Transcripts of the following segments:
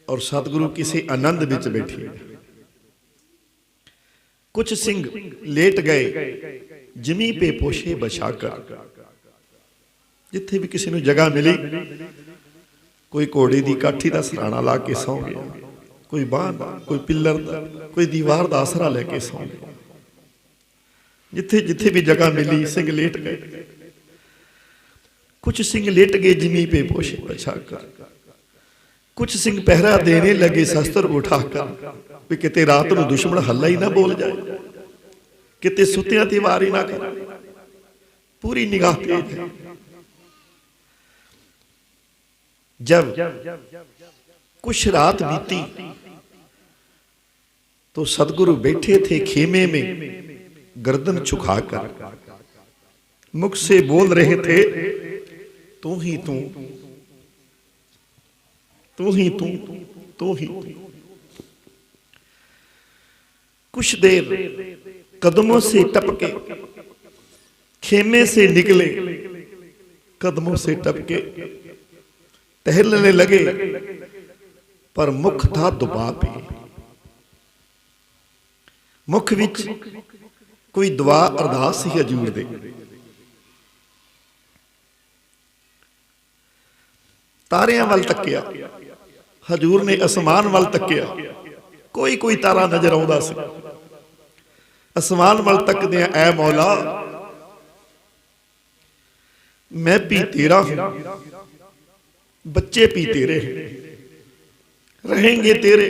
और सतगुरु किसी आनंद विच बैठे। कुछ सिंह लेट गए जिमी पे पोशे बछाकर। जिथे भी किसी नूं जगह मिली, कोई घोड़े की काठी का सराणा ला के सौ गया, कोई बांह दा, कोई पिलर दा, कोई दीवार का आसरा लैके सौ गया। जिथे जिथे भी जगह मिली सिंह लेट गए। कुछ सिंह लेट गए जिमी पे पोशे बछाकर। कुछ सिंह पहरा देने लगे शस्त्र उठाकर, भी किते रात को दुश्मन हल्ला ही ना बोल जाए, किते सुत्तियां ते वार ही ना करे। पूरी निगाह तेज है। जब कुछ रात बीती तो सतगुरु बैठे थे खेमे में गर्दन झुकाकर। मुख से बोल रहे थे, तू ही तू, तू ही तू, तू ही तू। कुछ देर कदमों से टपके, खेमे से निकले, कदमों से टपके, टहलने लगे, पर मुख था दुबा पे। मुख विच कोई दुआ अरदास ही हजूर दे। तारियां वल तकिया, हजूर ने आसमान वल तकिया। कोई कोई तारा नजर आउंदा सी। आसमान वल तकदियां, ऐ मौला मैं भी तेरा हूं, बच्चे भी तेरे हैं, रहेंगे तेरे,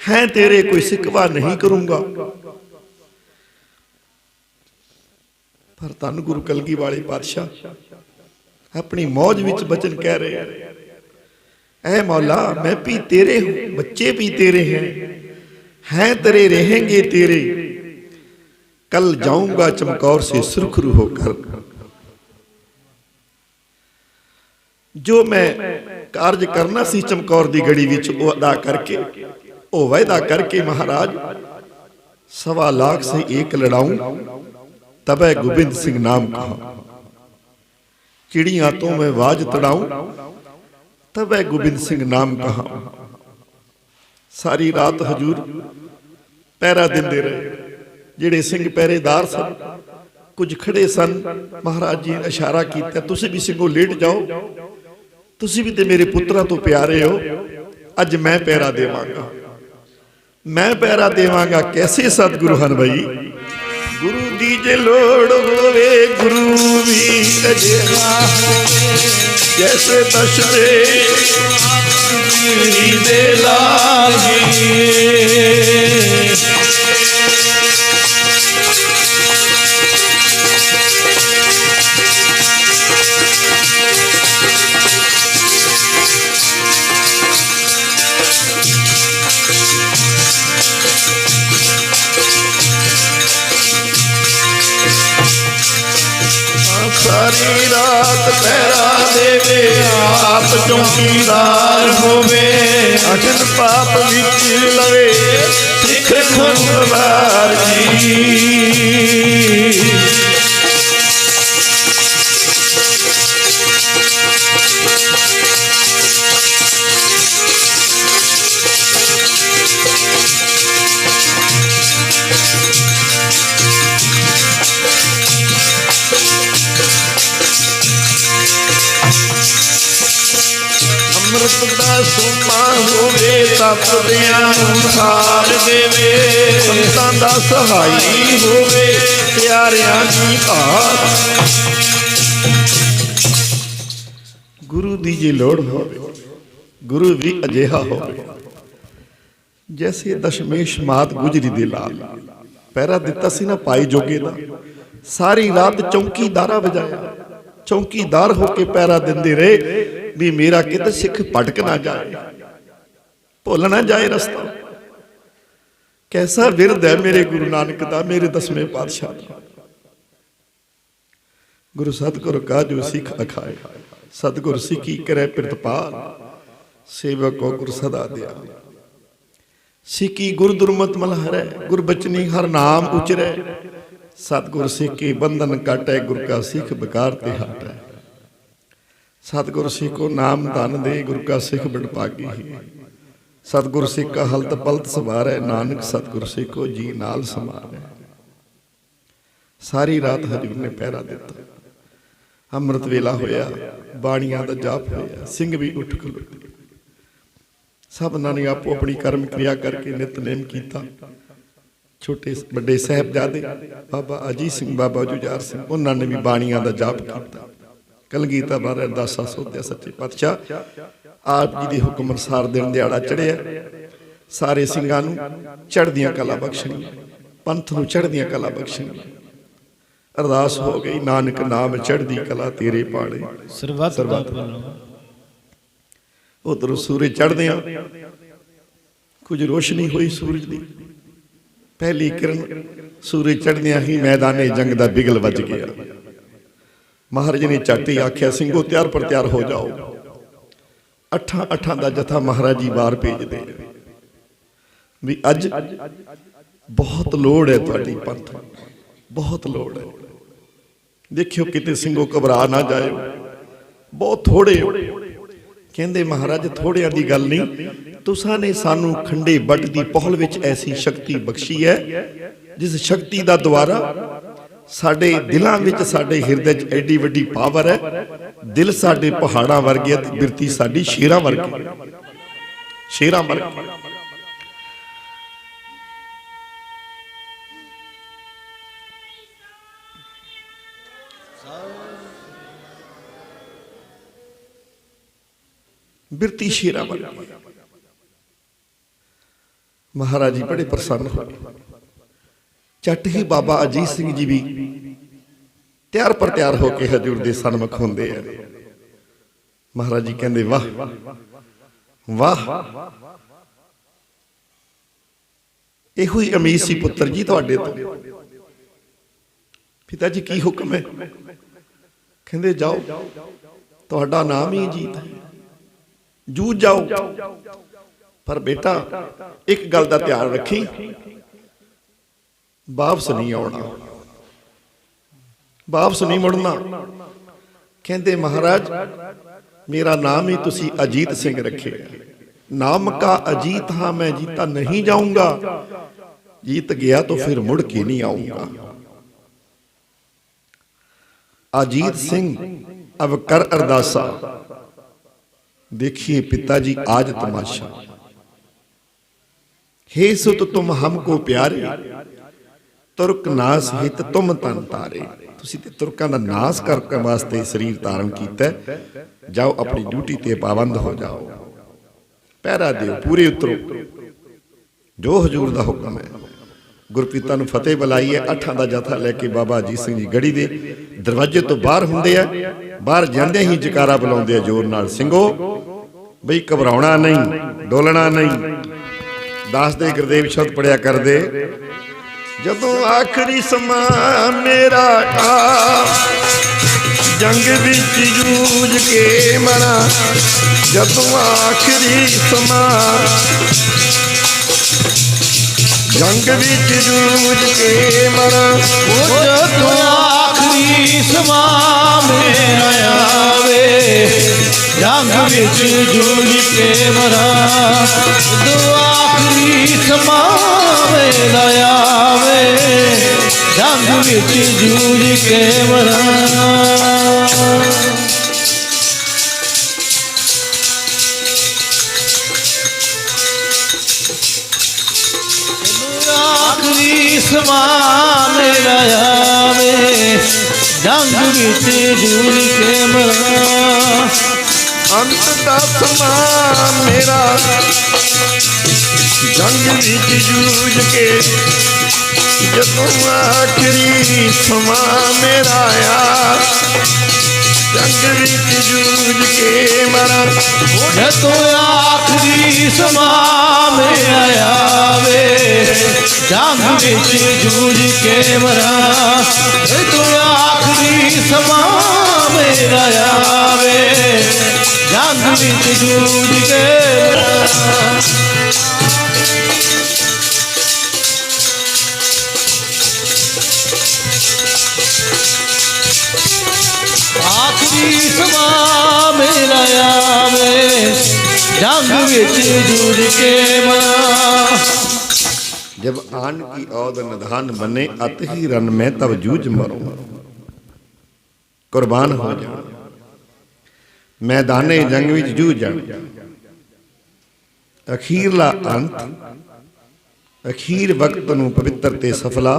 हैं तेरे, कोई सिकवा नहीं करूंगा। पर धन गुरु कलगी वाले पातशाह अपनी मौज विच बचन कह रहे, ऐ मौला मैं भी तेरे हूं, बच्चे भी तेरे हैं तेरे, रहेंगे तेरे। कल जाऊंगा चमकौर से सुरखरू होकर। जो मैं कार्य करना सी चमकौर दी गड़ी विच वो अदा करके, वो वायदा करके महाराज 1.25 लाख से एक लड़ाऊं, तबै गोबिंद सिंह नाम कहा। चिड़ियां तो मैं वाज तड़ाऊं, तबै गोबिंद सिंह नाम कहा। सारी रात हजूर पैरा देंदे रहे। जिहड़े सिंह पहरेदार सन, कुछ खड़े सन, महाराज जी ने इशारा किया, तुसीं भी सिंघो लेट जाओ, तुसीं भी ते मेरे पुत्रा तो प्यारे हो, अज मैं पैरा देवांगा, मैं पैरा देवांगा। कैसे सतगुरु हन भाई, गुरु दी जे लोड़ होवे, गुरु भी अजिहा जैसे दशमे दे लागी। सारी रात पहरा देवे, आप चौकीदार होवे, अजन पाप विच लवे सिख खुमार जी। अमृत दा सुमा होवे, तप दियां सार देवे, संतां दा सहाई होवे, प्यारियां दी भात। गुरु दी जे लोड़ होवे, गुरु भी अजिहा होवे जैसे दशमेश मात गुजरी दे लाल। पहरा दिता सी ना पाई जोगे दा, सारी रात चौकीदारा बजाया, चौकीदार होके पहरा देंदे रहे भी मेरा किते सिख भटक ना जाए, भुल ना जाए रास्ता। कैसा विरद है मेरे गुरु नानक दा, मेरे 10वें पातशाह दा। गुरु सतगुरु का जो सिख अखाए, सतगुरु सिखी करे प्रतिपाल, सेवक को गुरु सदा दिया। सिखी गुरु दुर्मत मलहरै, गुरु बचनी हर नाम उचरै, सतगुरु सिखी बंधन काटै, गुरु का सिख बेकार ते हटै। सतगुरु सिख को नाम धन दे, गुरु का सिख बड़भागी ही। सतगुर सिक्का हलत पलत सवारै, नानक सतगुर सिक्को जी नाल समारै। सारी रात हजूर ने पहरा दिता। अमृत वेला होया, बाणियां दा जाप होया, सिंह भी उठ खलोते। सबना ने आपो अपनी कर्म क्रिया करके नितनेम किया। छोटे बड़े साहबजादे बाबा अजीत सिंह, बाबा जुझार सिंह, उन्होंने भी बाणियां दा जाप किया। कलगीधर महाराज अरदासा सोधिया सच्चे पातशाह आप जी के हुक्म अनुसार दिन दिहाड़ा चढ़िया। सारे सिंघां नूं चढ़दियां कला बख्शणियां, पंथ नूं चढ़दियां कला बख्शणियां। अरदास हो गई, नानक नाम चढ़दी कला तेरे पाड़े सरबत। उधरों सूरज चढ़दियां कुछ रोशनी हुई सूरज की। पहली किरण सूरज चढ़दियां ही मैदाने जंग का बिगल वज गया। महाराज ने झट ही आख्या, सिंघो तैयार पर तैयार हो जाओ। अठां अठां का जथा महाराज जी बाहर भेजते भी अज बहुत लोड़ है, तुहाडी पंथ बहुत लोड़ है। देखियो किते सिंघो घबरा ना जाए, बहुत थोड़े हो। कहंदे महाराज थोड़ियां दी गल नहीं, तुसां ने सानू खंडे बट दी पहल विच ऐसी शक्ति बख्शी है जिस शक्ति दा द्वारा साडे दिलां विच साडे हिरदे च एडी वड्डी पावर है। दिल साडे पहाड़ां वर्गे ते बिरती साडी शेरां वर्गी, शेरां वर्गी। बिरती शेरा वर्गी। महाराज जी बड़े प्रसन्न हुए। झट ही बाबा अजीत सिंह जी भी तैयार पर तैयार होकर हजूर दे सन्मुख होंदे हैं। महाराज जी कहंदे वाह वाह, इहो ही उम्मीद सी पुत्र जी तुहाडे तो। पिता जी की हुक्म है? कहंदे जाओ, तुहाडा नाम ही जीत है, जूझ जाओ। पर बेटा एक गल का ध्यान रखी, वापस नहीं आना, वापस नहीं मुड़ना। कहते महाराज मेरा नाम ही तुसी अजीत सिंह रखे, नाम का अजीत हाँ, मैं जीता नहीं जाऊंगा। जीत गया तो फिर मुड़ के नहीं आऊंगा। अजीत सिंह अब कर अरदासा। देखिए पिताजी आज तमाशा। हे सुत तुम हमको प्यारे, तुर्क नास हित तुम तन तारे। तुसी ते तुर्कां दा नास करने वास्ते शरीर धारण कीता। जाओ अपनी ड्यूटी ते पाबंद हो जाओ, पहरा दिओ, पूरे उतरो जो हजूर दा हुक्म है। गुरपिता नूं फतेह बुलाई है। अठां दा जथा लैके बाबा अजीत सिंह जी गढ़ी दे दरवाजे तो बाहर हुंदे आ। बाहर जांदे ही जकारा बुलाउंदे आ जोर नाल, सिंघो बई घबराउणा नहीं, डोलना नहीं। दास दे गुरदेव शब्द पढ़िया कर दे। जदों आखिरी समा मेरा आ, जंग विच जूझ के मरा। जदों आखिरी समा जंग विच जूझ के मरा। जदों आखिरी समा मेरा आवे, जंग विच जूझ के मरा। जदों आखिरी समा मेरा आवे, जंग विच जूझ के मरा। आखिरी समा मेरा आवे, जंग विच जूझ के मरा। अंत दा समा मेरा जंग विच जूझ के। जदों आखिरी समा मेरा आ, जंग विच जूझ के मरा। जदों आखिरी समा मेरा आवे, जंग विच जूझ के मरा। जदों आखिरी समा मेरा आवे, जंग विच जूझ के मरा। आखिरी समा मेरा आवे, जंग विच जूझ के मरा। जब आन की औद निधान बने अत ही रन में तब जूझ मरो, कुर्बान हो जाना मैदाने जंग विच जूझ जाना। अखीरला अंत अखीर वक्त नूं पवित्र ते सफला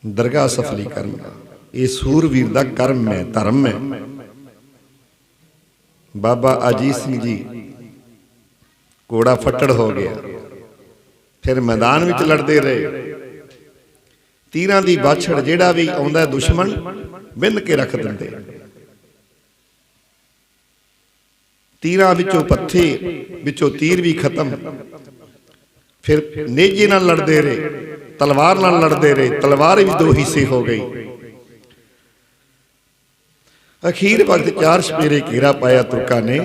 दरगाह सफली करना, ये सूरवीर दा कर्म है, धर्म है। बाबा अजीत सिंह जी घोड़ा फट्टड़ हो गया, फिर मैदान विच लड़ते रहे। तीरां दी बाछड़ जेड़ा भी आउंदा दुश्मन बिंद के रख दिंदे, तीरां विचों पत्थे विचों तीर भी खत्म। फिर नेजे नाल लड़ते रहे, तलवार नाल लड़ते रहे, तलवार भी दो हिस्से हो गई। अखीर वक्त चार सपेरे घेरा पाया तुर्का ने,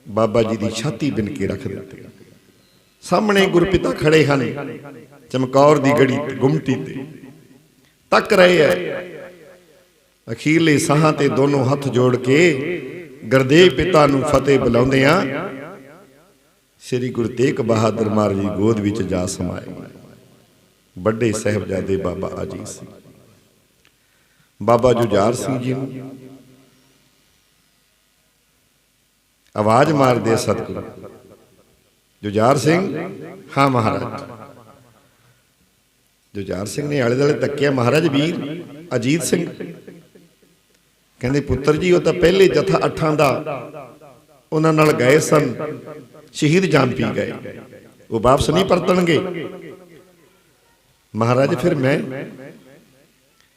बाबा जी की छाती बिन के रख दी। सामने गुरपिता खड़े हैं, चमकौर दी गड़ी गुमटी ते तक रहे है। अखीरले साहां ते दोनों हथ जोड़ के गुरदेव पिता नूं फतेह बुलाउंदियां श्री गुरु तेग बहादुर महाराज जी गोद विच जा समाए। बड़े साहिबजादे बाबा अजीत सिंह, बाबा जुझार सिंह जी आवाज मार दे सतगुरु जुझार सिंह। हाँ महाराज। जुझार सिंह ने आले दुआले तकिया, महाराज वीर अजीत सिंह। कहते पुत्र जी वो तो पहले जथा अठां दा उन्हां नाल गए सन, शहीद जान पी गए, वो वापस नहीं परतणगे। महाराज फिर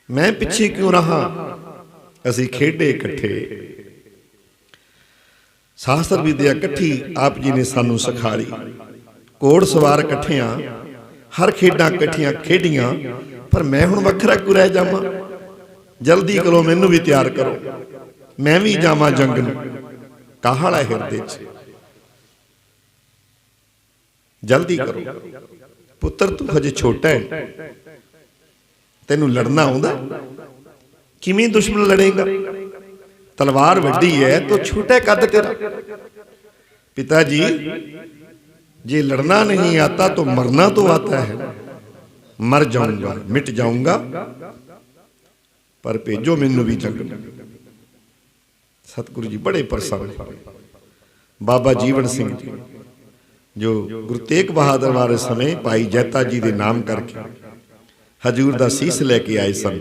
मैं पिछे क्यों रहा, असी खेडे इकट्ठे, शास्त्र विद्या इकट्ठी आप जी ने सानू सिखाई, घोड़ सवार इकट्ठियां, हर खेडां इकट्ठियां खेडियां, पर मैं हुण वखरा क्यों रह जावां। जल्दी करो, मैनू भी तैयार करो, मैं भी जावां जंग नूं। काहल है हिरदे च, जल्दी करो पुत्र, तू हजे छोटा है, तेनू लड़ना आउंदा, किवें दुश्मन लड़ेगा, तलवार वड्डी है तो छोटा कद तेरा। पिताजी जे लड़ना नहीं आता तो मरना तो आता है, मर जाऊंगा, मिट जाऊंगा, पर भेजो मैनू भी जंग। सतगुरु जी बड़े प्रसन्न। बाबा जीवन सिंह जी जो गुरु तेग बहादुर वाले समय भाई जैता जी के नाम करके हजूर का सीस लैके आए सन।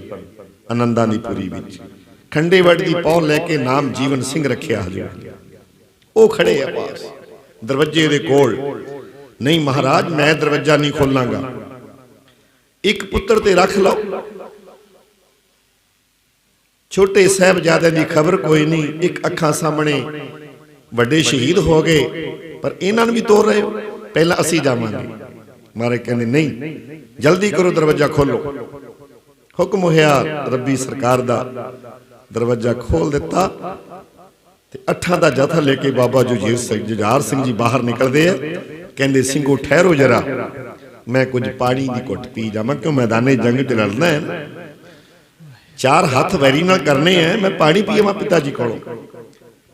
आनंदानीपुरी विच खंडेवट की पौ लैके नाम जीवन सिंह रखिया हजूर। वो खड़े है पास दरवाजे दे कोल। नहीं महाराज मैं दरवाजा नहीं खोलांगा, एक पुत्र ते रख लो। छोटे साहबजादे की खबर कोई नहीं, एक अखां सामने वड्डे शहीद हो गए, पर इन्हां नूं भी तोड़ रहे हो, पहला असी जावांगे। महाराज कहंदे नहीं, जल्दी करो, दरवाजा खोलो। हुक्म होया रब्बी सरकार दा, दरवाजा खोल दिता ते अठां दा जथा लेके बाबा जुझार सिंह जी बाहर निकलते हैं। कहंदे सिंघो ठहरो जरा, मैं कुछ पानी की घुट पी जावां, क्यों मैदाने जंग च लड़ना है, चार हाथ वैरी नाल करने हैं, मैं पानी पीवां पिताजी कोलों।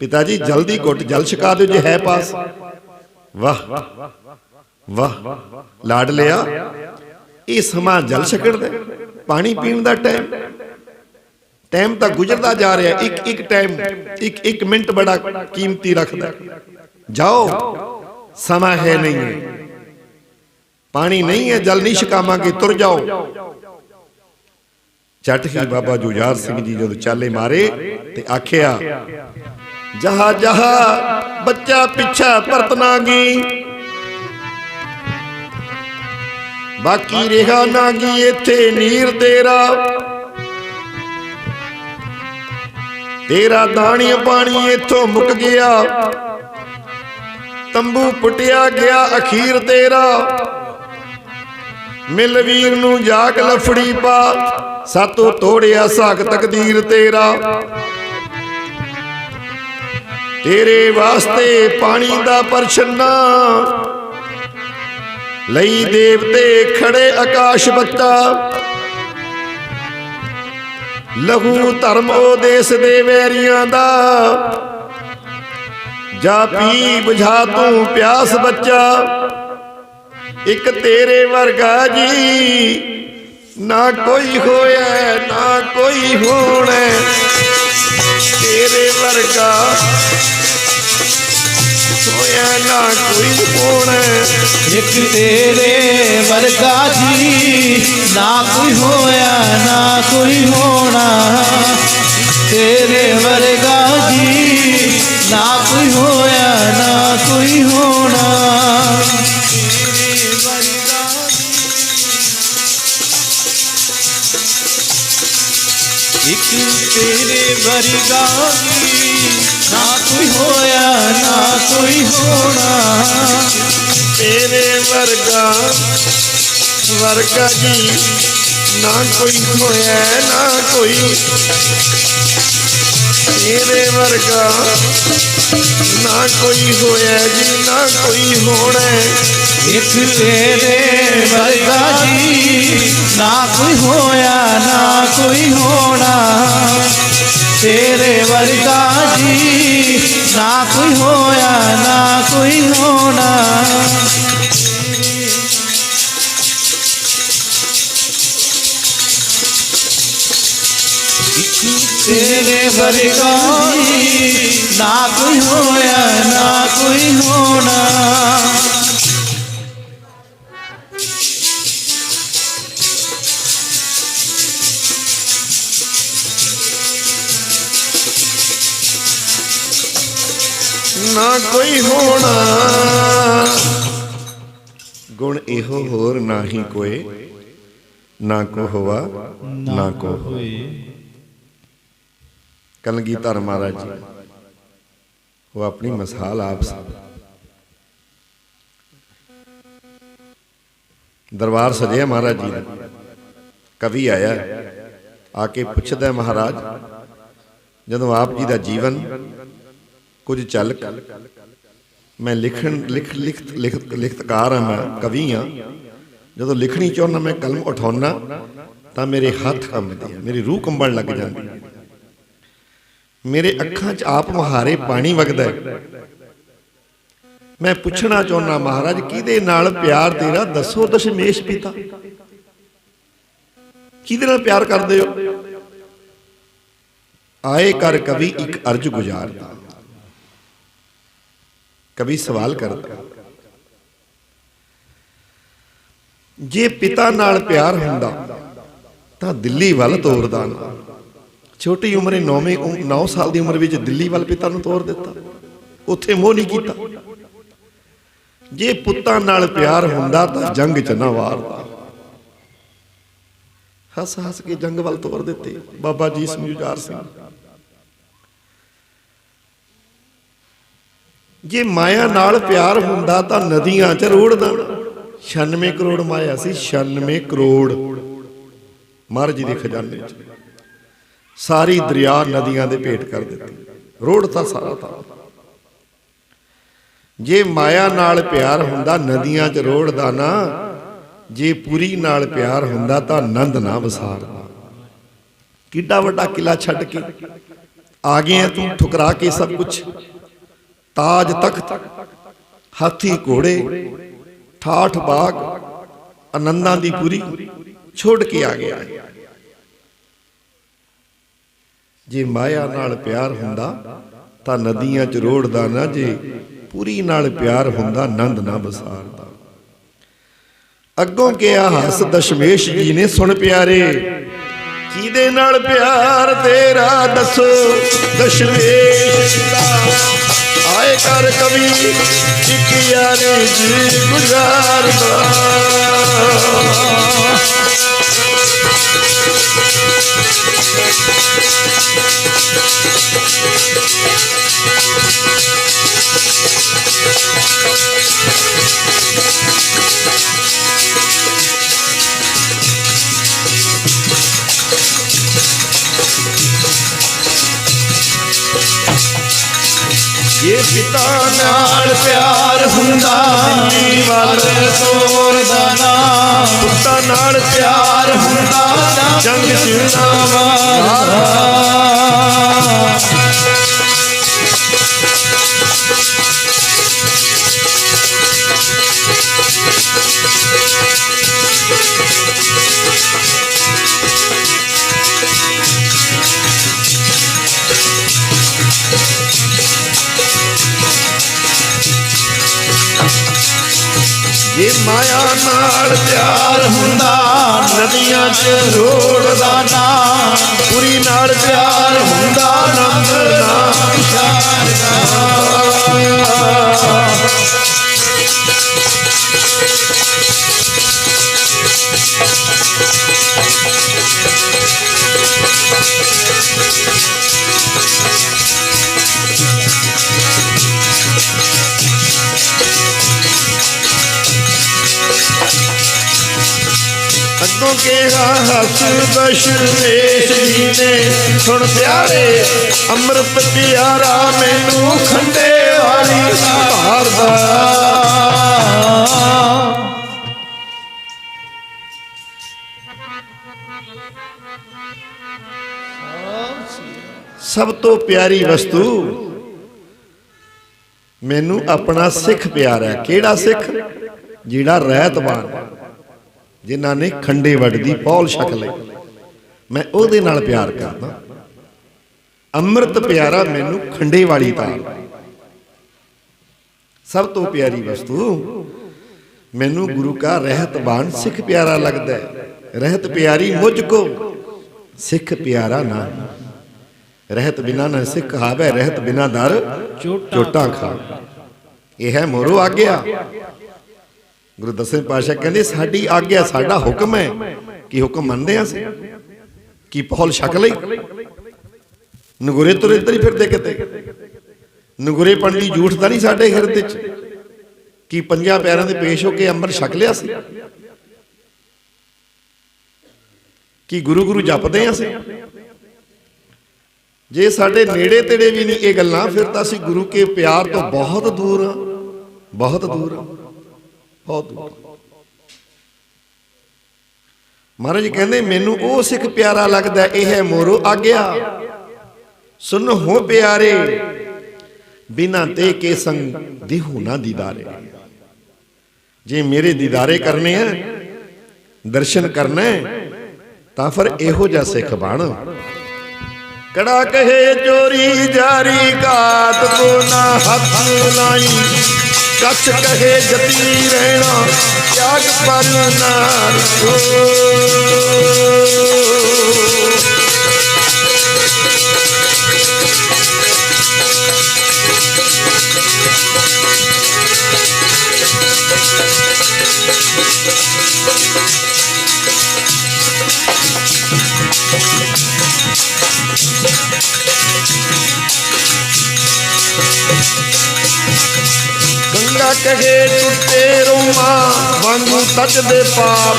पिताजी जल्दी घुट जल छका दो जे है पास। वाह वाह लाड लिया, ये समा जल छकण दा, पानी पीण दा टाइम तो गुजरता जा रहा, एक टाइम एक मिनट बड़ा कीमती रखदा। जाओ समा है नहीं है, पानी नहीं है, जल नहीं छकावांगे, तुर जाओ। झट ही बाबा जुझार सिंह जी जो चाले मारे ते आखिया जहा जहा बच्चा पिछा परतनागी, बाकी रेहा नागी इत्थे नीर तेरा। तेरा दानी पानी इथों मुक गया, तंबू पुटिया गया अखीर तेरा। मिल वीर नू जाग लफड़ी पा, सातों तोड़िया साख तकदीर तेरा। तेरे वास्ते पानी दा परछन्ना, लई देवते खड़े आकाश बत्ता। लहू धर्म ओ देश दे वैरियां दा, जा पी बुझा तू प्यास बच्चा, एक तेरे वर्गा जी ना कोई होया ना कोई होना, तेरे वर्गा होया ना कोई होना। एक तेरे वर्गा जी ना कोई होया ना कोई होना, तेरे वर्गा जी ना कोई होया ना कोई होना। एक तेरे वर्गा जी ना कोई होया ना कोई होना, तेरे वर्गा वर्गा जी ना कोई होया ना कोई, तेरे वर्गा ना कोई होया जी ना कोई होना। एक तेरे वर्गा जी ना कोई होया ना कोई होना, तेरे वर्गा जी ना कोई होया ना कोई होना। तेरे वर्गा जी ना कोई होया ना कोई होना। ना कोई होना, गुण एहो होर ना ही कोई, ना को होवा ना को होए। कलगीधर महाराज जी वो अपनी मिसाल आप दरबार सजे महाराज जी ने, कवि आया आके पुछदा महाराज जदों आप जी का जीवन कुछ चल, मैं लिखतकार हाँ, मैं कवि हाँ, जो लिखनी चाहना मैं कलम उठाना तो मेरे हथ कंबदे, मेरी रूह कंबन लग जाती, मेरे अखां च आप मुहारे पानी वगदा है। मैं पुछना चाहना महाराज किहदे नाल प्यार तेरा दसो दशमेश पिता, किहदे नाल प्यार करदे हो? आए कर कवि एक अर्ज गुजारदा, कवि सवाल करता जे पिता नाल प्यार हुंदा तां दिल्ली वल तोरदा ना। छोटी उम्रे 9 साल की उम्र में दिल्ली वाल पिता नूं तोर दिता, उत्थे मोह नहीं कीता। जे पुत्तां नाल प्यार हुंदा तां जंग च ना वारदा, हस हस के जंग वाल तोर दिते बाबा जी सिंह जुझार सिंह। जे माया नाल प्यार हुंदा तां नदियां च रोड़दा। 96 करोड़ माया सी, 96 करोड़ महाराज जी दे खजाने च, सारी दरिया नदियां दे भेंट कर दी, रोड़ था सारा था। जे माया नाल प्यार हुंदा नदियां च रोड़दा ना, जे पुरी नाल प्यार हुंदा तां नंद ना वसारदा। किड्डा वड्डा किला छड्ड के आ गया तू ठुकरा के सब कुछ, ताज तख्त हाथी घोड़े ठाठ बाग आनंदा दी पुरी छोड़ के आ गया। जे माया नाल प्यार हुंदा तां नदियां च रोड़दा ना, जे पुरी नाल प्यार हुंदा नंद ना वसारदा। अगों क्या हस दशमेश जी ने सुन प्यारे, किहदे नाल प्यार तेरा दसो दशमेश दा। आए कर कवि एक यारी जी गुजारदा। ये पिता नाल प्यार हुंदा दिल्ली वाल तोरदा ना, पुत्ता नाल प्यार हुंदा जंग च ना वारदा। ਜੇ ਮਾਇਆ ਨਾਲ ਪਿਆਰ ਹੁੰਦਾ ਨਦੀਆਂ 'ਚ ਰੋੜਦਾ ਨਾ, ਪੂਰੀ ਨਾਲ ਪਿਆਰ ਹੁੰਦਾ ਨੰਦ ਨਾਮ ਅੱਗੋਂ ਕਿਹਾ ਹੱਸ ਦਸ਼ਮੇਸ਼ ਜੀ ਨੇ, ਸੁਣ ਪਿਆਰੇ ਅੰਮ੍ਰਿਤ ਪਿਆਰਾ ਮੈਨੂੰ ਖੰਡੇ ਵਾਲੀ ਧਾਰ ਦਾ। ਸਭ ਤੋਂ ਪਿਆਰੀ ਵਸਤੂ ਮੈਨੂੰ ਆਪਣਾ ਸਿੱਖ ਪਿਆਰਾ। ਕਿਹੜਾ ਸਿੱਖ? ਜਿਹੜਾ ਰਹਿਤਵਾਨ, ਜਿਨ੍ਹਾਂ ਨੇ ਖੰਡੇ ਵੱਡ ਦੀ ਪੌਲ ਛਕ ਲਈ, ਮੈਂ ਉਹਦੇ ਨਾਲ ਪਿਆਰ ਕਰਦਾ। ਅੰਮ੍ਰਿਤ ਪਿਆਰਾ ਮੈਨੂੰ ਖੰਡੇ ਵਾਲੀ ਧਾਰ। ਸਭ ਤੋਂ ਪਿਆਰੀ ਵਸਤੂ ਮੈਨੂੰ ਗੁਰੂ ਕਾ ਰਹਿਤਵਾਨ ਸਿੱਖ ਪਿਆਰਾ ਲੱਗਦਾ ਹੈ। ਰਹਿਤ ਪਿਆਰੀ ਮੁਝ ਕੋ ਸਿੱਖ ਪਿਆਰਾ ਨਾ, ਰਹਿਤ ਬਿਨਾ ਨਾ ਸਿੱਖ ਹਾਵੇ, ਰਹਿਤ ਬਿਨਾ ਦਰ ਚੋਟਾਂ ਖਾ। ਇਹ ਹੈ ਮੋਰੋ ਆਗਿਆ। ਗੁਰੂ ਦਸਵੇਂ ਪਾਤਸ਼ਾਹ ਕਹਿੰਦੇ ਸਾਡੀ ਆਗਿਆ, ਸਾਡਾ ਹੁਕਮ ਹੈ। ਕੀ ਹੁਕਮ ਮੰਨਦੇ ਹਾਂ ਅਸੀਂ? ਕੀ ਪੌਲ ਛਕ ਲਈ? ਨਗੁਰੇ ਤੁਰੇ ਇੱਧਰ ਹੀ ਫਿਰਦੇ ਕਿਤੇ? ਨਗੁਰੇ ਪਣ ਦੀ ਝੂਠ ਤਾਂ ਨਹੀਂ ਸਾਡੇ ਹਿਰਦੇ 'ਚ? ਕੀ ਪੰਜਾਂ ਪਿਆਰਿਆਂ ਦੇ ਪੇਸ਼ ਹੋ ਕੇ ਅੰਮ੍ਰਿਤ ਛਕ ਲਿਆ ਸੀ? ਕੀ ਗੁਰੂ ਗੁਰੂ ਜਪਦੇ ਹਾਂ ਅਸੀਂ? ਜੇ ਸਾਡੇ ਨੇੜੇ ਤੇੜੇ ਵੀ ਨਹੀਂ ਇਹ ਗੱਲਾਂ, ਫਿਰ ਤਾਂ ਅਸੀਂ ਗੁਰੂ ਕੇ ਪਿਆਰ ਤੋਂ ਬਹੁਤ ਦੂਰ ਹਾਂ, ਬਹੁਤ ਦੂਰ ਹਾਂ, ਬਹੁਤ ਦੂਰ। ਮਹਾਰਾਜ ਜੀ ਕਹਿੰਦੇ ਮੈਨੂੰ ਉਹ ਸਿੱਖ ਪਿਆਰਾ ਲੱਗਦਾ, ਇਹ ਹੈ ਮੋਰੋ ਆਗਿਆ। ਸੁਨ ਹੋ ਪਿਆਰੇ ਬਿਨਾ ਤੇ ਕੇ ਸੰਗ ਦਿਹੂ ਨਾ ਦੀਦਾਰੇ। ਜੇ ਮੇਰੇ ਦੀਦਾਰੇ ਕਰਨੇ ਆ, ਦਰਸ਼ਨ ਕਰਨਾ, ਤਾਂ ਫਿਰ ਇਹੋ ਜਿਹਾ ਸਿੱਖ ਬਣ। ਕੜਾ ਕਹੇ ਚੋਰੀ ਜਾਰੀ ਘਾਟ ਕੋ ਨਾ ਹੱਥ ਲਾਈ, ਕੱਛ ਕਹੇ ਜਤੀ ਰਹਿਣਾ ਤਿਆਗ ਪਰ ਨਾ ਰਖੋ। ਗੰਗਾ ਕਹੇ ਟੁੱਟੇ ਰੋਮਾ ਵਾਂਗੂ ਤਜਦੇ ਪਾਪ,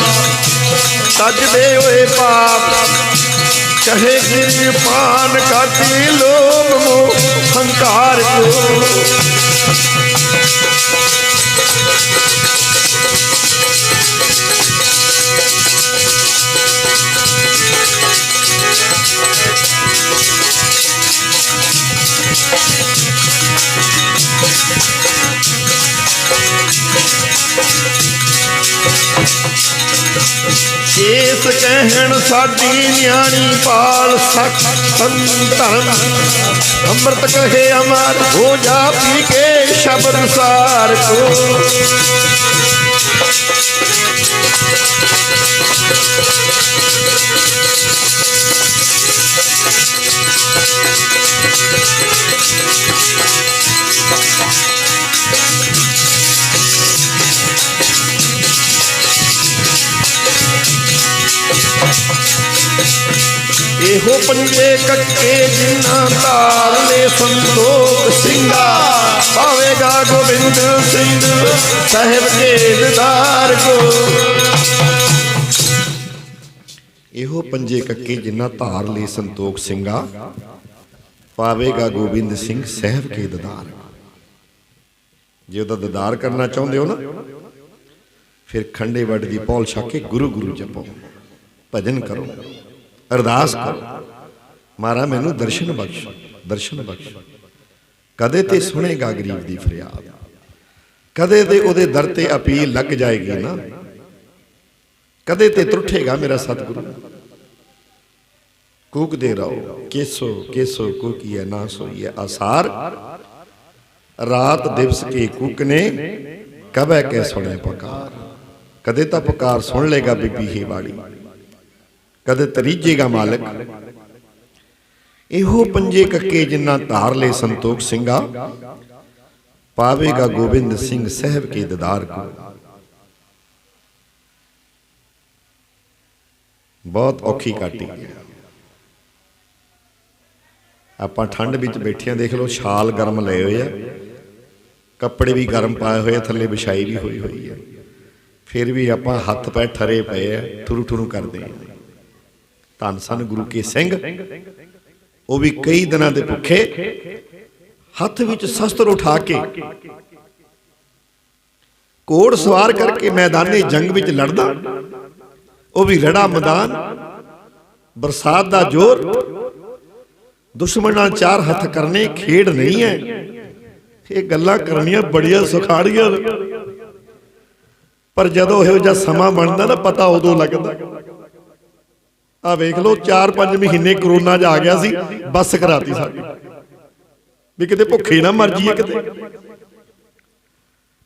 ਤਜਦੇ ਹੋਏ ਪਾਪ। ਕਹੇ ਗਿਰ ਪਾਨ ਕਾਟੀ ਲੋਭ ਮੋਹ ਹੰਕਾਰ ਕੋ। ਕੇਸ ਕਹਿਣ ਸਾਡੀ ਨਿਆਣੀ ਪਾਲ ਸਖ ਧਰਮ। ਅੰਮ੍ਰਿਤ ਕਹੇ ਅਮਰ ਹੋ ਜਾ ਪੀ ਕੇ ਸ਼ਬਦ ਸਾਰ ਕੋ। ਇਹੋ ਪੰਜੇ ਕੱਕੇ ਜਿਨ੍ਹਾਂ ਧਾਰ ਲੈ ਸੰਤੋਖ ਸਿੰਘਾ, ਪਾਵੇਗਾ ਗੋਬਿੰਦ ਸਿੰਘ ਸਾਹਿਬ ਕੇ ਦੀਦਾਰ ਕੋ। ਇਹੋ ਪੰਜੇ ਕੱਕੇ ਜਿਨ੍ਹਾਂ ਧਾਰ ਲੈ ਸੰਤੋਖ ਸਿੰਘਾ, ਪਾਵੇਗਾ ਗੋਬਿੰਦ ਸਿੰਘ ਸਾਹਿਬ ਕੇ ਦੀਦਾਰ। ਜੇ ਉਹਦਾ ਦੀਦਾਰ ਕਰਨਾ ਚਾਹੁੰਦੇ ਹੋ ਨਾ, ਫਿਰ ਖੰਡੇ ਵੱਡ ਦੀ ਪੌਲ ਛਕ ਕੇ ਗੁਰੂ ਗੁਰੂ ਜਪੋ, ਭਜਨ ਕਰੋ, ਅਰਦਾਸ ਕਰੋ, ਮਹਾਰਾਜ ਮੈਨੂੰ ਦਰਸ਼ਨ ਬਖਸ਼, ਦਰਸ਼ਨ ਬਖਸ਼। ਕਦੇ ਤੇ ਸੁਣੇਗਾ ਗਰੀਬ ਦੀ ਫਰਿਆਦ, ਕਦੇ ਤੇ ਉਹਦੇ ਦਰ ਤੇ ਅਪੀਲ ਲੱਗ ਜਾਏਗੀ ਨਾ, ਕਦੇ ਤੇ ਤਰੁੱਠੇਗਾ ਮੇਰਾ ਸਤਿਗੁਰੂ। ਕੂਕਦੇ ਰਹੋ ਕੇਸੋ ਕੇਸੋ ਕੂਕੀਏ ਨਾ ਸੋਈਏ ਆਸਾਰ, ਰਾਤ ਦਿਵਸ ਕੇ ਕੂਕਨੇ ਕਵੈ ਕੈ ਸੁਣੇ ਪੁਕਾਰ। ਕਦੇ ਤਾਂ ਪੁਕਾਰ ਸੁਣ ਲੇਗਾ ਬੀਬੀ ਹੀ ਵਾਲੀ, ਕਦੇ ਤਰੀਜੇਗਾ ਮਾਲਕ। ਇਹੋ ਪੰਜੇ ਕੱਕੇ ਜਿਨ੍ਹਾਂ ਧਾਰ ਲੈ ਸੰਤੋਖ ਸਿੰਘਾ, ਪਾਵੇਗਾ ਗੋਬਿੰਦ ਸਿੰਘ ਸਾਹਿਬ ਕੇ ਦੀਦਾਰ ਕੋ। ਬਹੁਤ ਔਖੀ ਕਾਟੀ ਹੈ। ਆਪਾਂ ਠੰਡ ਵਿੱਚ ਬੈਠਿਆਂ ਦੇਖ ਲਓ, ਛਾਲ ਗਰਮ ਲਏ ਹੋਏ ਆ, ਕੱਪੜੇ ਵੀ ਗਰਮ ਪਾਏ ਹੋਏ ਆ, ਥੱਲੇ ਵਿਛਾਈ ਵੀ ਹੋਈ ਹੈ, ਫਿਰ ਵੀ ਆਪਾਂ ਹੱਥ ਪੈ ਠਰੇ ਪਏ ਆ, ਠੁਰੂ ਠੁਰੂ ਕਰਦੇ ਆ। ਧੰਨ ਸਨ ਗੁਰੂ ਕੇ ਸਿੰਘ, ਉਹ ਵੀ ਕਈ ਦਿਨਾਂ ਦੇ ਭੁੱਖੇ, ਹੱਥ ਵਿੱਚ ਸ਼ਸਤਰ ਉਠਾ ਕੇ ਘੋੜ ਸਵਾਰ ਕਰਕੇ ਮੈਦਾਨੇ ਜੰਗ ਵਿੱਚ ਲੜਦਾ। ਉਹ ਵੀ ਰੜਾ ਮੈਦਾਨ, ਬਰਸਾਤ ਦਾ ਜ਼ੋਰ, ਦੁਸ਼ਮਣ ਨਾਲ ਚਾਰ ਹੱਥ ਕਰਨੇ ਖੇਡ ਨਹੀਂ ਹੈ। ਇਹ ਗੱਲਾਂ ਕਰਨੀਆਂ ਬੜੀਆਂ ਸੁਖਾੜੀਆਂ, ਪਰ ਜਦੋਂ ਇਹੋ ਜਿਹਾ ਸਮਾਂ ਬਣਦਾ ਨਾ, ਪਤਾ ਉਦੋਂ ਲੱਗਦਾ। ਆ ਵੇਖ ਲਓ, 4-5 ਮਹੀਨੇ ਕਰੋਨਾ ਚ ਆ ਗਿਆ ਸੀ, ਬੱਸ ਕਰਾਤੀ ਸਾਡੀ ਵੀ ਕਿਤੇ ਭੁੱਖੇ ਨਾ ਮਰ ਜਾਈਏ, ਕਿਤੇ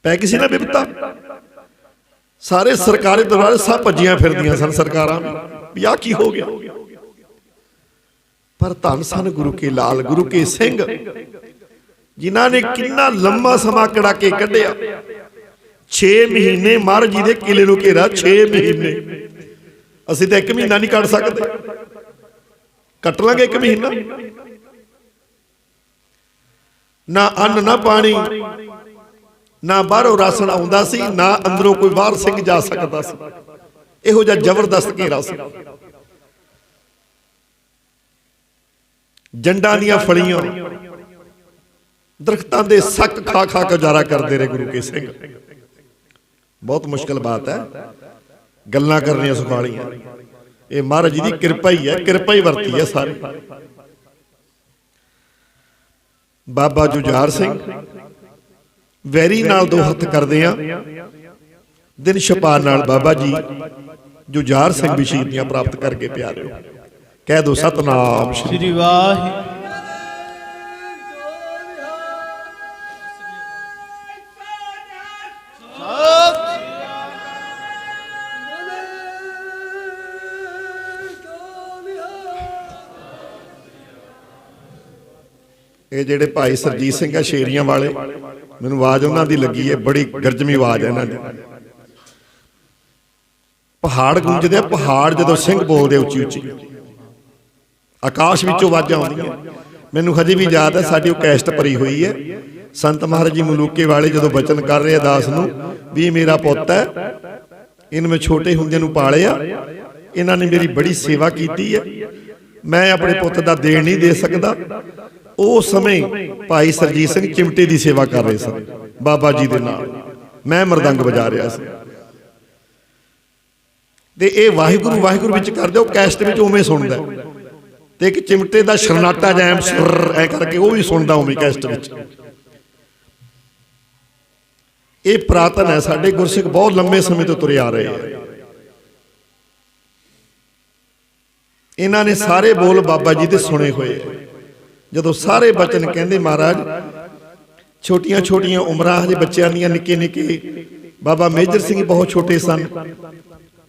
ਪੈ ਕਿਸੇ ਨਾ ਬਿਪਤਾ। ਸਾਰੇ ਸਰਕਾਰੀ ਦਰਬਾਰੇ ਸਭ ਭੱਜੀਆਂ ਫਿਰਦੀਆਂ ਸਨ ਸਰਕਾਰਾਂ ਵੀ ਆਹ ਕੀ ਹੋ ਗਿਆ। ਪਰ ਧੰਨ ਸਨ ਗੁਰੂ ਕੇ ਲਾਲ, ਗੁਰੂ ਕੇ ਸਿੰਘ, ਜਿਨ੍ਹਾਂ ਨੇ ਕਿੰਨਾ ਲੰਮਾ ਸਮਾਂ ਕੜਾ ਕੇ ਕੱਢਿਆ। 6 ਮਹੀਨੇ ਮਹਾਰਾਜ ਜੀ ਦੇ ਕਿਲੇ ਨੂੰ ਘੇਰਾ, 6 ਮਹੀਨੇ। ਅਸੀਂ ਤਾਂ 1 ਮਹੀਨਾ ਨਹੀਂ ਕੱਢ ਸਕਦੇ, ਕੱਟ ਲਾਂਗੇ 1 ਮਹੀਨਾ। ਨਾ ਅੰਨ ਨਾ ਪਾਣੀ, ਨਾ ਬਾਹਰੋਂ ਰਾਸ਼ਨ ਆਉਂਦਾ ਸੀ, ਨਾ ਅੰਦਰੋਂ ਕੋਈ ਬਾਹਰ ਸਿੰਘ ਜਾ ਸਕਦਾ ਸੀ। ਇਹੋ ਜਿਹਾ ਜ਼ਬਰਦਸਤ ਘੇਰਾ ਸੀ। ਜੰਡਾਂ ਦੀਆਂ ਫਲੀਆਂ, ਦਰਖਤਾਂ ਦੇ ਸੱਕ ਖਾ ਖਾ ਕੇ ਗੁਜ਼ਾਰਾ ਕਰਦੇ ਰਹੇ ਗੁਰੂ ਕੇ ਸਿੰਘ। ਬਹੁਤ ਮੁਸ਼ਕਲ ਬਾਤ ਹੈ, ਗੱਲਾਂ ਕਰਨੀਆਂ ਸੁਖਾਲੀਆਂ। ਇਹ ਮਹਾਰਾਜ ਜੀ ਦੀ ਕਿਰਪਾ ਹੀ ਹੈ, ਕਿਰਪਾ ਹੀ ਵਰਤੀ ਹੈ ਸਾਰੀ। ਬਾਬਾ ਜੁਝਾਰ ਸਿੰਘ ਵੈਰੀ ਨਾਲ 2 ਹੱਥ ਕਰਦੇ ਆ, ਦਿਨ ਛਪਾ ਨਾਲ ਬਾਬਾ ਜੀ ਜੁਝਾਰ ਸਿੰਘ ਵੀ ਸ਼ਹੀਦੀਆਂ ਪ੍ਰਾਪਤ ਕਰਕੇ ਪਿਆਰਿਓ। ਕਹਿ ਦੋ ਸਤਨਾਮ ਸ੍ਰੀ ਵਾਹਿਗੁਰੂ। ਇਹ ਜਿਹੜੇ ਭਾਈ ਸਰਜੀਤ ਸਿੰਘ ਆ ਸ਼ੇਰੀਆਂ ਵਾਲੇ, ਮੈਨੂੰ ਆਵਾਜ਼ ਉਹਨਾਂ ਦੀ ਲੱਗੀ ਹੈ, ਬੜੀ ਗਰਜਮੀ ਆਵਾਜ਼ ਹੈ ਇਹਨਾਂ ਦੀ। ਪਹਾੜ ਗੂੰਜਦੇ ਆ, ਪਹਾੜ ਜਦੋਂ ਸਿੰਘ ਬੋਲਦੇ ਉੱਚੀ ਉੱਚੀ, ਆਕਾਸ਼ ਵਿੱਚੋਂ ਆਵਾਜ਼ਾਂ ਆਉਂਦੀਆਂ। ਮੈਨੂੰ ਹਜੇ ਵੀ ਯਾਦ ਹੈ, ਸਾਡੀ ਉਹ ਕੈਸਟ ਭਰੀ ਹੋਈ ਹੈ। ਸੰਤ ਮਹਾਰਾਜ ਜੀ ਮਲੂਕੇ ਵਾਲੇ ਜਦੋਂ ਬਚਨ ਕਰ ਰਹੇ ਦਾਸ ਨੂੰ ਵੀ ਮੇਰਾ ਪੁੱਤ ਹੈ, ਇਹਨੂੰ ਮੈਂ ਛੋਟੇ ਹੁੰਦਿਆਂ ਨੂੰ ਪਾਲਿਆ, ਇਹਨਾਂ ਨੇ ਮੇਰੀ ਬੜੀ ਸੇਵਾ ਕੀਤੀ ਹੈ, ਮੈਂ ਆਪਣੇ ਪੁੱਤ ਦਾ ਦੇਣ ਨਹੀਂ ਦੇ ਸਕਦਾ। ਉਸ ਸਮੇਂ ਭਾਈ ਸਰਜੀਤ ਸਿੰਘ ਚਿਮਟੇ ਦੀ ਸੇਵਾ ਕਰ ਰਹੇ ਸਨ ਬਾਬਾ ਜੀ ਦੇ ਨਾਲ, ਮੈਂ ਮਰਦੰਗ ਵਜਾ ਰਿਹਾ ਸੀ। ਤੇ ਇਹ ਵਾਹਿਗੁਰੂ ਵਾਹਿਗੁਰੂ ਵਿੱਚ ਕਰਦੇ, ਉਹ ਕੈਸਟ ਵਿੱਚ ਉਵੇਂ ਸੁਣਦਾ, ਤੇ ਇੱਕ ਚਿਮਟੇ ਦਾ ਸ਼ਰਨਾਟਾ ਜੈਮ ਐ ਕਰਕੇ ਉਹ ਵੀ ਸੁਣਦਾ ਉਵੇਂ ਕੈਸਟ ਵਿੱਚ। ਇਹ ਪ੍ਰਾਤਨ ਹੈ, ਸਾਡੇ ਗੁਰਸਿੱਖ ਬਹੁਤ ਲੰਮੇ ਸਮੇਂ ਤੋਂ ਤੁਰੇ ਆ ਰਹੇ ਆ। ਇਹਨਾਂ ਨੇ ਸਾਰੇ ਬੋਲ ਬਾਬਾ ਜੀ ਦੇ ਸੁਣੇ ਹੋਏ। ਜਦੋਂ ਸਾਰੇ ਬਚਨ ਕਹਿੰਦੇ ਮਹਾਰਾਜ, ਛੋਟੀਆਂ ਛੋਟੀਆਂ ਉਮਰਾਂ ਹਜੇ ਬੱਚਿਆਂ ਦੀਆਂ, ਨਿੱਕੇ ਨਿੱਕੇ। ਬਾਬਾ ਮੇਜਰ ਸਿੰਘ ਬਹੁਤ ਛੋਟੇ ਸਨ,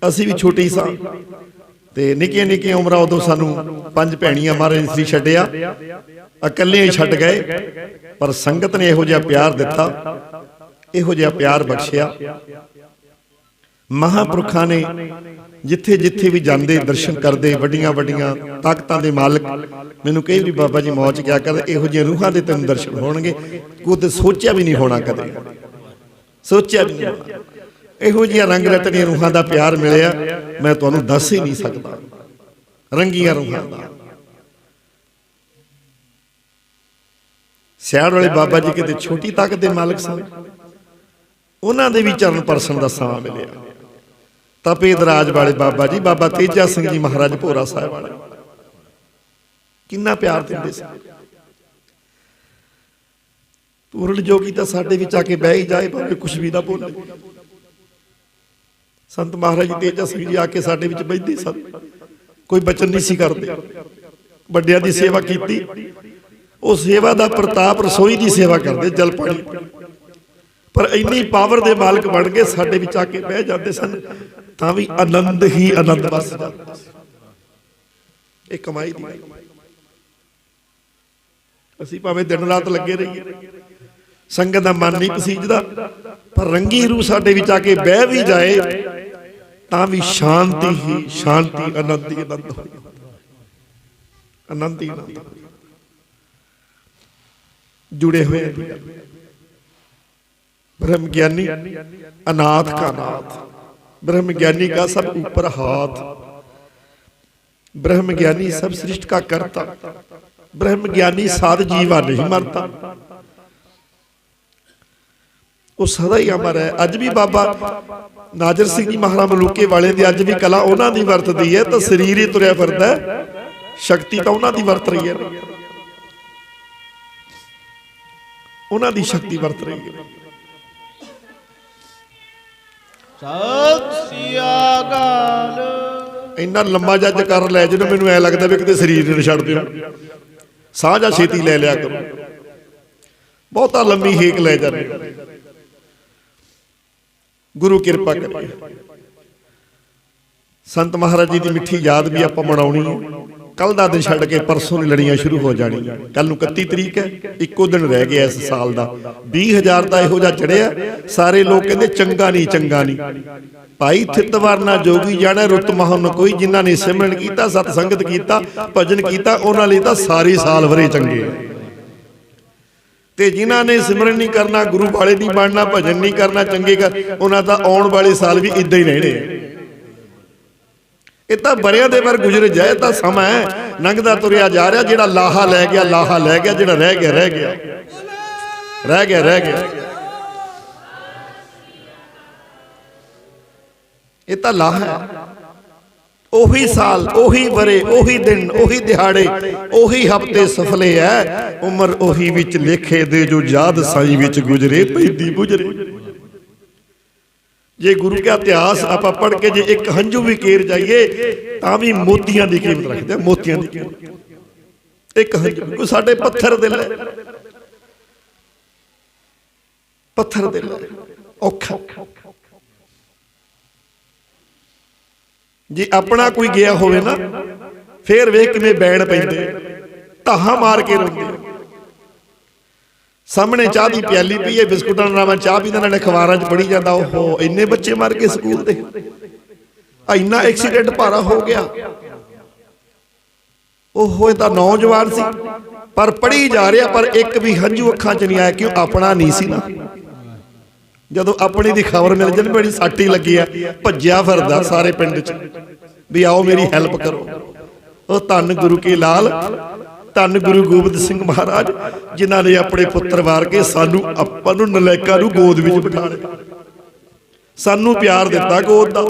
ਅਸੀਂ ਵੀ ਛੋਟੇ ਹੀ ਸਾਂ, ਤੇ ਨਿੱਕੀਆਂ ਨਿੱਕੀਆਂ ਉਮਰਾਂ ਉਦੋਂ ਸਾਨੂੰ 5 ਭੈਣੀਆਂ ਮਹਾਰਾਜ ਨੇ ਛੱਡਿਆ, ਇਕੱਲੇ ਹੀ ਛੱਡ ਗਏ। ਪਰ ਸੰਗਤ ਨੇ ਇਹੋ ਜਿਹਾ ਪਿਆਰ ਦਿੱਤਾ, ਇਹੋ ਜਿਹਾ ਪਿਆਰ ਬਖਸ਼ਿਆ। ਮਹਾਂਪੁਰਖਾਂ ਨੇ ਜਿੱਥੇ ਜਿੱਥੇ ਵੀ ਜਾਂਦੇ ਦਰਸ਼ਨ ਕਰਦੇ, ਵੱਡੀਆਂ ਵੱਡੀਆਂ ਤਾਕਤਾਂ ਦੇ ਮਾਲਕ। ਮੈਨੂੰ ਕਈ ਵੀ ਬਾਬਾ ਜੀ ਮੌਜ ਕਿਹਾ ਕਰਦੇ, ਇਹੋ ਜਿਹੀਆਂ ਰੂਹਾਂ ਦੇ ਤੈਨੂੰ ਦਰਸ਼ਨ ਹੋਣਗੇ, ਕੋਈ ਤੇ ਸੋਚਿਆ ਵੀ ਨਹੀਂ ਹੋਣਾ, ਕਦੇ ਸੋਚਿਆ ਵੀ ਨਹੀਂ ਹੋਣਾ। ਇਹੋ ਜਿਹੀਆਂ ਰੰਗ ਰਤਨੀਆਂ ਰੂਹਾਂ ਦਾ ਪਿਆਰ ਮਿਲਿਆ, ਮੈਂ ਤੁਹਾਨੂੰ ਦੱਸ ਹੀ ਨਹੀਂ ਸਕਦਾ। ਰੰਗੀਆਂ ਰੂਹਾਂ ਦਾ। ਸਿਆੜ ਵਾਲੇ ਬਾਬਾ ਜੀ ਕਿਤੇ ਛੋਟੀ ਤਾਕਤ ਦੇ ਮਾਲਕ ਸਨ, ਉਹਨਾਂ ਦੇ ਵੀ ਚਰਨ ਪਰਸਨ ਦਾ ਸਮਾਂ ਮਿਲਿਆ। ਤਪੇ ਦਰਾਜ ਵਾਲੇ ਬਾਬਾ ਜੀ, ਬਾਬਾ ਤੇਜਾ ਸਿੰਘ ਜੀ ਮਹਾਰਾਜ ਭੋਰਾ ਸਾਹਿਬ ਵਾਲੇ, ਕਿੰਨਾ ਪਿਆਰ ਦਿੰਦੇ ਸੀ। ਪੂਰਨ ਜੋਗੀ ਤਾਂ ਸਾਡੇ ਵਿੱਚ ਆ ਕੇ ਬਹਿ ਹੀ ਜਾਏ, ਭਾਵੇਂ ਕੁਛ ਵੀ ਨਾ ਬੋਲੇ। ਸੰਤ ਮਹਾਰਾਜ ਜੀ ਤੇਜਾ ਸਿੰਘ ਜੀ ਆ ਕੇ ਸਾਡੇ ਵਿੱਚ ਬੈਠਦੇ ਸਨ, ਕੋਈ ਬਚਨ ਨਹੀਂ ਸੀ ਕਰਦੇ। ਵੱਡਿਆਂ ਦੀ ਸੇਵਾ ਕੀਤੀ, ਉਹ ਸੇਵਾ ਦਾ ਪ੍ਰਤਾਪ, ਰਸੋਈ ਦੀ ਸੇਵਾ ਕਰਦੇ, ਜਲ ਪਾਣੀ। पर इन्नी पावर दे मालक बन गए साडे विच आके बह जाते सन तां भी आनंद ही आनंद बस जाता। ये कमाई दी असीं भावें दिन रात लगे रहिए, संगत दा मन नहीं पसीजदा, पर रंगी रूह साडे विच आके बह भी जाए तां भी शांति ही शांति, आनंद ही आनंद हो जाता, आनंद ही आनंद जुड़े हुए हैं। ब्रह्म ज्ञानी अनाथ का नाथ, ब्रह्म ज्ञानी का सब ऊपर हाथ, ब्रह्म ज्ञानी सब सृष्टि का करता, ब्रह्म ज्ञानी साध जीवा नहीं मरता, वो सदा ही अमर है। अज भी बाबा नाजर सिंह जी महाराज मलूके वाले दी अज भी कला उन्हां दी वरतदी है, तो शरीर ही तुरिया फिरदा है, शक्ति तो उन्हां दी वरत रही है, उन्हां दी शक्ति वरत रही है। सत श्री अकाल। इन्ना लंबा जज कर लै जिन्हों मैनूं ऐ लगदा भी किते शरीर नहीं छड्ड दिओ, साह जा छेती ले लिया करो, बहुता लंबी हेक ले जाने। गुरु किरपा करे, संत महाराज जी की मिठी याद भी आपां मनाउणी है। कल का दिन छड्ड के परसों दी लड़ियां शुरू हो जानी, कल नूं 31 तरीक है, इक्को दिन रह गया इस साल का। 20,000 का इहो जिहा चढ़िया, सारे लोग कहते चंगा नहीं चंगा नहीं। भाई थितवार ना जोगी जाने रुत महन कोई, जिन्हां ने सिमरन कीता, सतसंगत कीता, भजन कीता, उन्हां लई तां सारे साल भरे चंगे। ते जिन्हां ने सिमरन नहीं करना, गुरु वाले नहीं बनना, भजन नहीं करना, चंगे कर, उन्हां दा आउण वाले साल भी इदां ही रहने। ये तो बरिया दे बार गुजर जाए तो समा है, लंघदा तुरिया जा रहा, जिहड़ा लाहा लै गया लाहा लै गया, जिहड़ा रह गया रह गया रह गया रह गया। ये तो लाहा है, ओही साल ओही बरे ओही दिन ओही दिहाड़े ओही हफ्ते सफले है, उम्र ओही विच लेखे दे जो याद साई विच गुजरे पैदी गुजरे। जे गुरु का इतिहास आप पढ़ के जे एक हंझू भी केर जाइए तां भी मोतियां की कीमत रखते हैं, मोतियां की कीमत। एक हंझू कोई साडे पत्थर दिल है, पत्थर दिल है औखा। जे अपना कोई गया होवे ना, फिर वेख किवें बैण पैंदे, धाहा मार के रोंदे। सामने चाह की प्याली पी है, बिस्कुटां नाल मैं चाह पींदा, नाले अखबारां च पढ़ी जांदा, ओहो इन्ने बच्चे मर गए स्कूल दे, इन्ना एक्सीडेंट भारा हो गया, ओहो ये तां नौजवान सी, पर पढ़ी जा रहा, पर एक भी हंझू अखां च नहीं आया। क्यों? अपना नहीं सी ना। जदों अपनी दी खबर मिल जाए बड़ी सट ही लगी है, भज्जिया फिरदा सारे पिंड च भी आओ मेरी हैल्प करो। ओ धन गुरु के लाल, धन गुरु गोबिंद सिंह महाराज, जिन्हां ने अपने पुत्र वार के सानू आपां नूं नलैकां नूं गोद विच बिठा लिया, सानू प्यार दिता गोद दा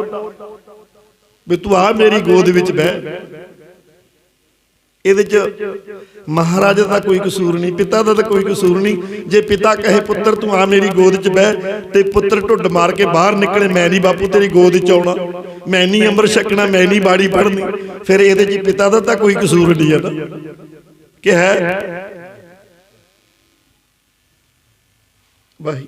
भी तू आ मेरी गोद विच बह। इहदे च महाराज का कोई कसूर नहीं, पिता का तो कोई कसूर नहीं। जे पिता कहे पुत्र तू आ मेरी गोद च बह, ते पुत्र ढुड मार के बाहर निकले, मैं नहीं बापू तेरी गोद च आउणा, मैं नहीं अमर छकना, मैं नहीं बाड़ी पढ़नी, फिर इहदे च पिता का तो कोई कसूर नहीं है ना, कि है वही।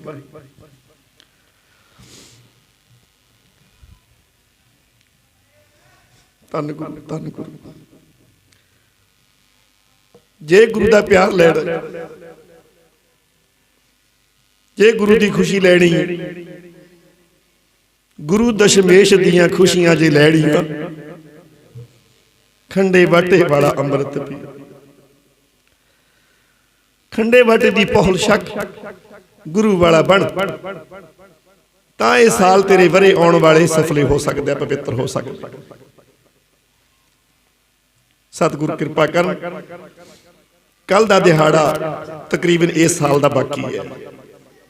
धन गुरु धन गुरु। जे गुरु का प्यार लेना, जे गुरु की खुशी लैनी, गुरु दशमेश दियां खुशियां जे लैनियां, खंडे बाटे वाला अमृत पी, खंडे बाटे दी पहुल शक, गुरु वाला बन, तां ये साल तेरे वरे आउण वाले सफले हो सकते, पवित्र हो सकते। सतगुरु कृपा कर। कल का दिहाड़ा तकरीबन इस साल का बाकी है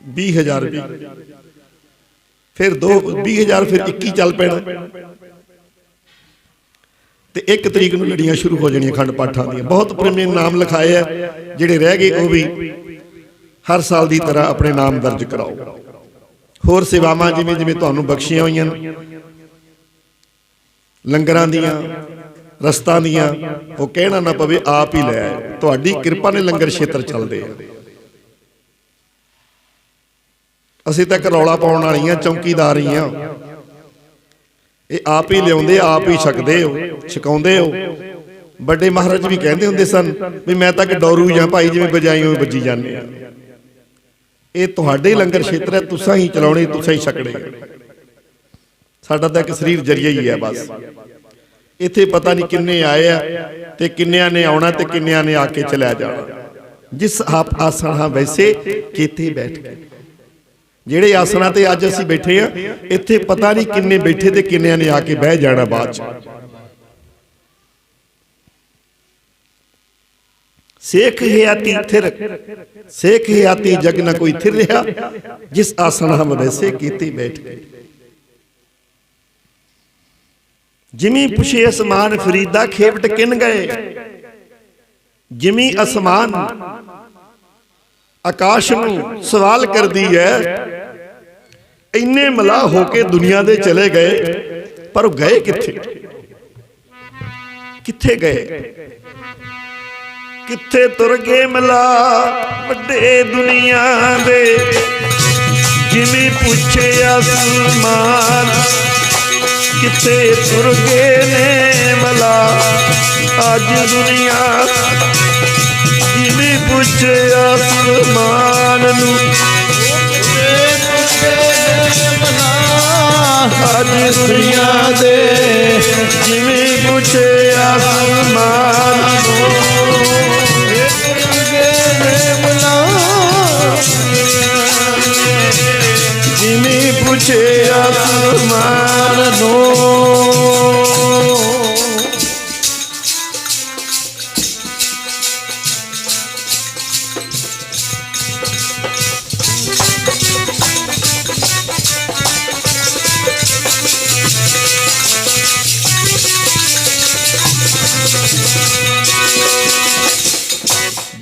20,000 भी, फिर 20,000 फिर 21 चल पैना, ते 1 तरीक नूं लड़ियां शुरू हो जानियां खंड पाठां दी। बहुत प्रेमी नाम लिखाए है, जिहड़े रह गए वो भी हर साल की तरह अपने नाम दर्ज कराओ। होर सेवावां जिवें जिवें तुहानूं बख्शियां होईयां, लंगरां दियां रस्तां दियां, वो कहना ना पवे आप ही लै आए, तुहाडी किरपा ने लंगर क्षेत्र चलदे आ। ਅਸੀਂ ਤਾਂ ਰੌਲਾ ਪਾਉਣ ਵਾਲੀਆਂ ਚੌਂਕੀਦਾਰ ਹੀ ਆ। ਇਹ ਆਪ ਹੀ ਲਿਆਉਂਦੇ, ਆਪ ਹੀ ਛਕਦੇ ਹੋ, ਛਕਾਉਂਦੇ ਹੋ। ਵੱਡੇ ਮਹਾਰਾਜ ਵੀ ਕਹਿੰਦੇ ਹੁੰਦੇ ਸਨ ਵੀ ਮੈਂ ਤਾਂ ਡੋਰੂ ਜਾਂ ਭਾਈ, ਜਿਵੇਂ ਬਜਾਈ ਉਵੇਂ ਵੱਜੀ ਜਾਂਦੇ ਆ। ਇਹ ਤੁਹਾਡੇ ਲੰਗਰ ਖੇਤਰ ਹੈ, ਤੁਸਾਂ ਹੀ ਚਲਾਉਣੇ, ਤੁਸਾਂ ਹੀ ਛਕਣੇ। ਸਾਡਾ ਤਾਂ ਇੱਕ ਸਰੀਰ ਜਰੀਆ ਹੀ ਹੈ ਬਸ। ਇੱਥੇ ਪਤਾ ਨਹੀਂ ਕਿੰਨੇ ਆਏ ਆ ਤੇ ਕਿੰਨਿਆਂ ਨੇ ਆਉਣਾ ਤੇ ਕਿੰਨਿਆਂ ਨੇ ਆ ਕੇ ਚਲਿਆ ਜਾਣਾ। ਜਿਸ ਆਪ ਆਸਣ ਹਾਂ ਵੈਸੇ ਕੀਤੇ ਬੈਠ ਗਏ। ਜਿਹੜੇ ਆਸਣਾਂ ਤੇ ਅੱਜ ਅਸੀਂ ਬੈਠੇ ਆ, ਇੱਥੇ ਪਤਾ ਨਹੀਂ ਕਿੰਨੇ ਬੈਠੇ ਤੇ ਕਿੰਨਿਆਂ ਨੇ ਆ ਕੇ ਬਹਿ ਜਾਣਾ ਬਾਅਦ ਚ। ਸੇਖ ਹਿਆਤੀ ਥਿਰ, ਸੇਖ ਹਿਆਤੀ ਜਗ ਨਾ ਕੋਈ ਥਿਰ ਰਿਹਾ, ਜਿਸ ਆਸਣ ਹਮ ਵੈਸੇ ਕੀਤੀ ਬੈਠ ਗਏ। ਜਿਮੀ ਪੁਛੇ ਅਸਮਾਨ ਫਰੀਦਾ ਖੇਵਟ ਕਿਨ ਗਏ। ਜਿਮੀ ਅਸਮਾਨ ਆਕਾਸ਼ ਨੂੰ ਸਵਾਲ ਕਰਦੀ ਹੈ, ਇੰਨੇ ਮਲਾਹ ਹੋ ਕੇ ਦੁਨੀਆ ਦੇ ਚਲੇ ਗਏ, ਪਰ ਉਹ ਗਏ ਕਿੱਥੇ? ਕਿੱਥੇ ਗਏ? ਕਿੱਥੇ ਤੁਰ ਗਏ ਮਲਾਹ ਵੱਡੇ ਦੁਨੀਆ ਦੇ। ਜਿਵੇਂ ਪੁੱਛੇ ਅਸਮਾਨ, ਕਿੱਥੇ ਤੁਰ ਗਏ ਨੇ ਮਲਾਹ ਅੱਜ ਦੁਨੀਆ। ਜਿਵੇਂ ਪੁੱਛੇ ਅਸਮਾਨ ਨੂੰ, ਅੱਜ ਦੁਨੀਆ ਦੇ। ਜਿਵੇਂ ਪੁੱਛੇ ਅਸਮਾਨ ਨੂੰ, ਜਿਵੇਂ ਪੁੱਛੇ ਅਸਮਾਨ ਨੂੰ।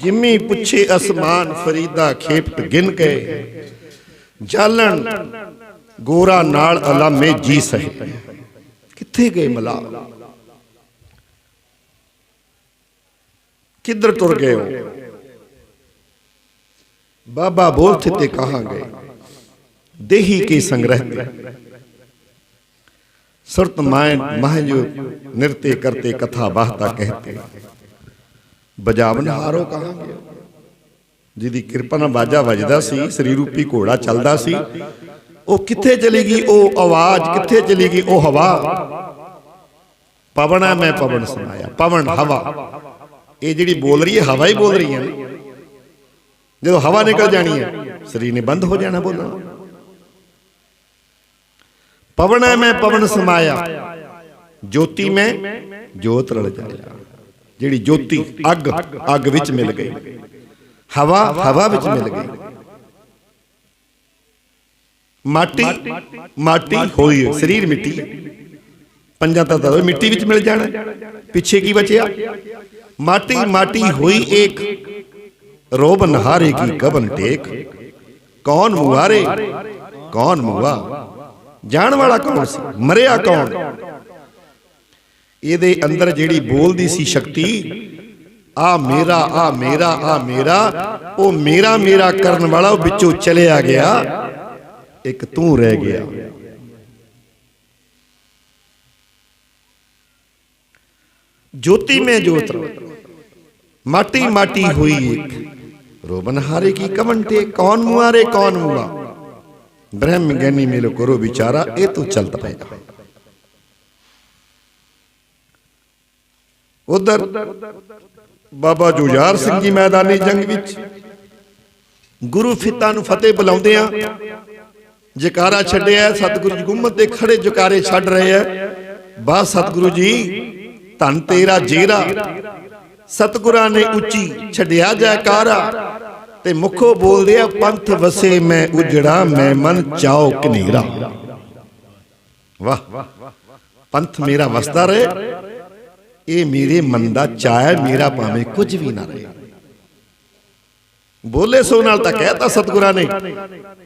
ਜਿਮੀ ਪੁੱਛੇ ਅਸਮਾਨ ਫਰੀਦਾ ਖੇਪਟ ਗਿਨ ਗਏ। ਜਾਲਣ ਗੋਰਾ ਨਾਲ ਅਲਾਮੇ ਜੀ ਸਹੇ। ਕਿੱਥੇ ਗਏ ਮਲਾ? ਕਿੱਧਰ ਤੁਰ ਗਏ ਹੋ? बाबा बोलते थे कहाँ गए। देही के संग रहते सुरत मायन माह जो नृत्य करते कथा बाहता कहते। बजावन हारो कहाँ गए। जिदी किरपा नाल बाजा वजदा सी, सरीर रूपी घोड़ा चलदा सी, ओ किथे चली गई ओ आवाज, किथे चली गई ओ हवा। पवन है मैं पवन सुनाया, पवन हवा ये जिहड़ी बोल रही है हवा ही बोल रही है। जो हवा निकल जानी है शरीर ने बंद हो जाना बोलना। पवन है मैं पवन समाया, ज्योति में ज्योत रल जाया। जिहड़ी ज्योति अग अग विच मिल गई, हवा हवा विच मिल गई, माटी माटी होई, शरीर मिट्टी, पंजा तत्व मिट्टी विच मिल जाना। पिछे की बचिया माटी माटी होई एक, रोब नहारे की कबन टेक। कौन मुआरे कौन मुआ, जान वाला कौन सी, मरिया कौन। ये अंदर जिहड़ी बोलदी सी शक्ति, आ मेरा आ मेरा आ मेरा, ओ मेरा मेरा करन वाला वो बिचों चलिया गया, एक तू रह गया। ज्योति में ज्योत, माटी माटी हुई एक, रोबन हारे की कवन टेक। कौन मुआरे कौन मुआ, ब्रह्म ज्ञानी मेलो करो विचारा, ये तो चलता रहेगा। उधर बाबा जुझार सिंह जी मैदानी जंग विच गुरु फिता नूं फतेह बुलाउंदे आ, जकारा छड्डिया। सतगुरु जी गुम्मत दे खड़े जकारे छड्ड रहे हैं। बा सतगुरु जी धन तेरा जेरा, सतगुरां ने उची छड्डिया जयकारा। ते मुखों बोल दिया पंथ वसे मैं उजड़ा, मैं मन चाओ कनेरा। वाह, पंथ मेरा वसदा रहे, ये मेरे मन दा चाहे, मेरा भावें कुछ भी ना रहे। बोले सो नाल तां कहता सतगुरां ने,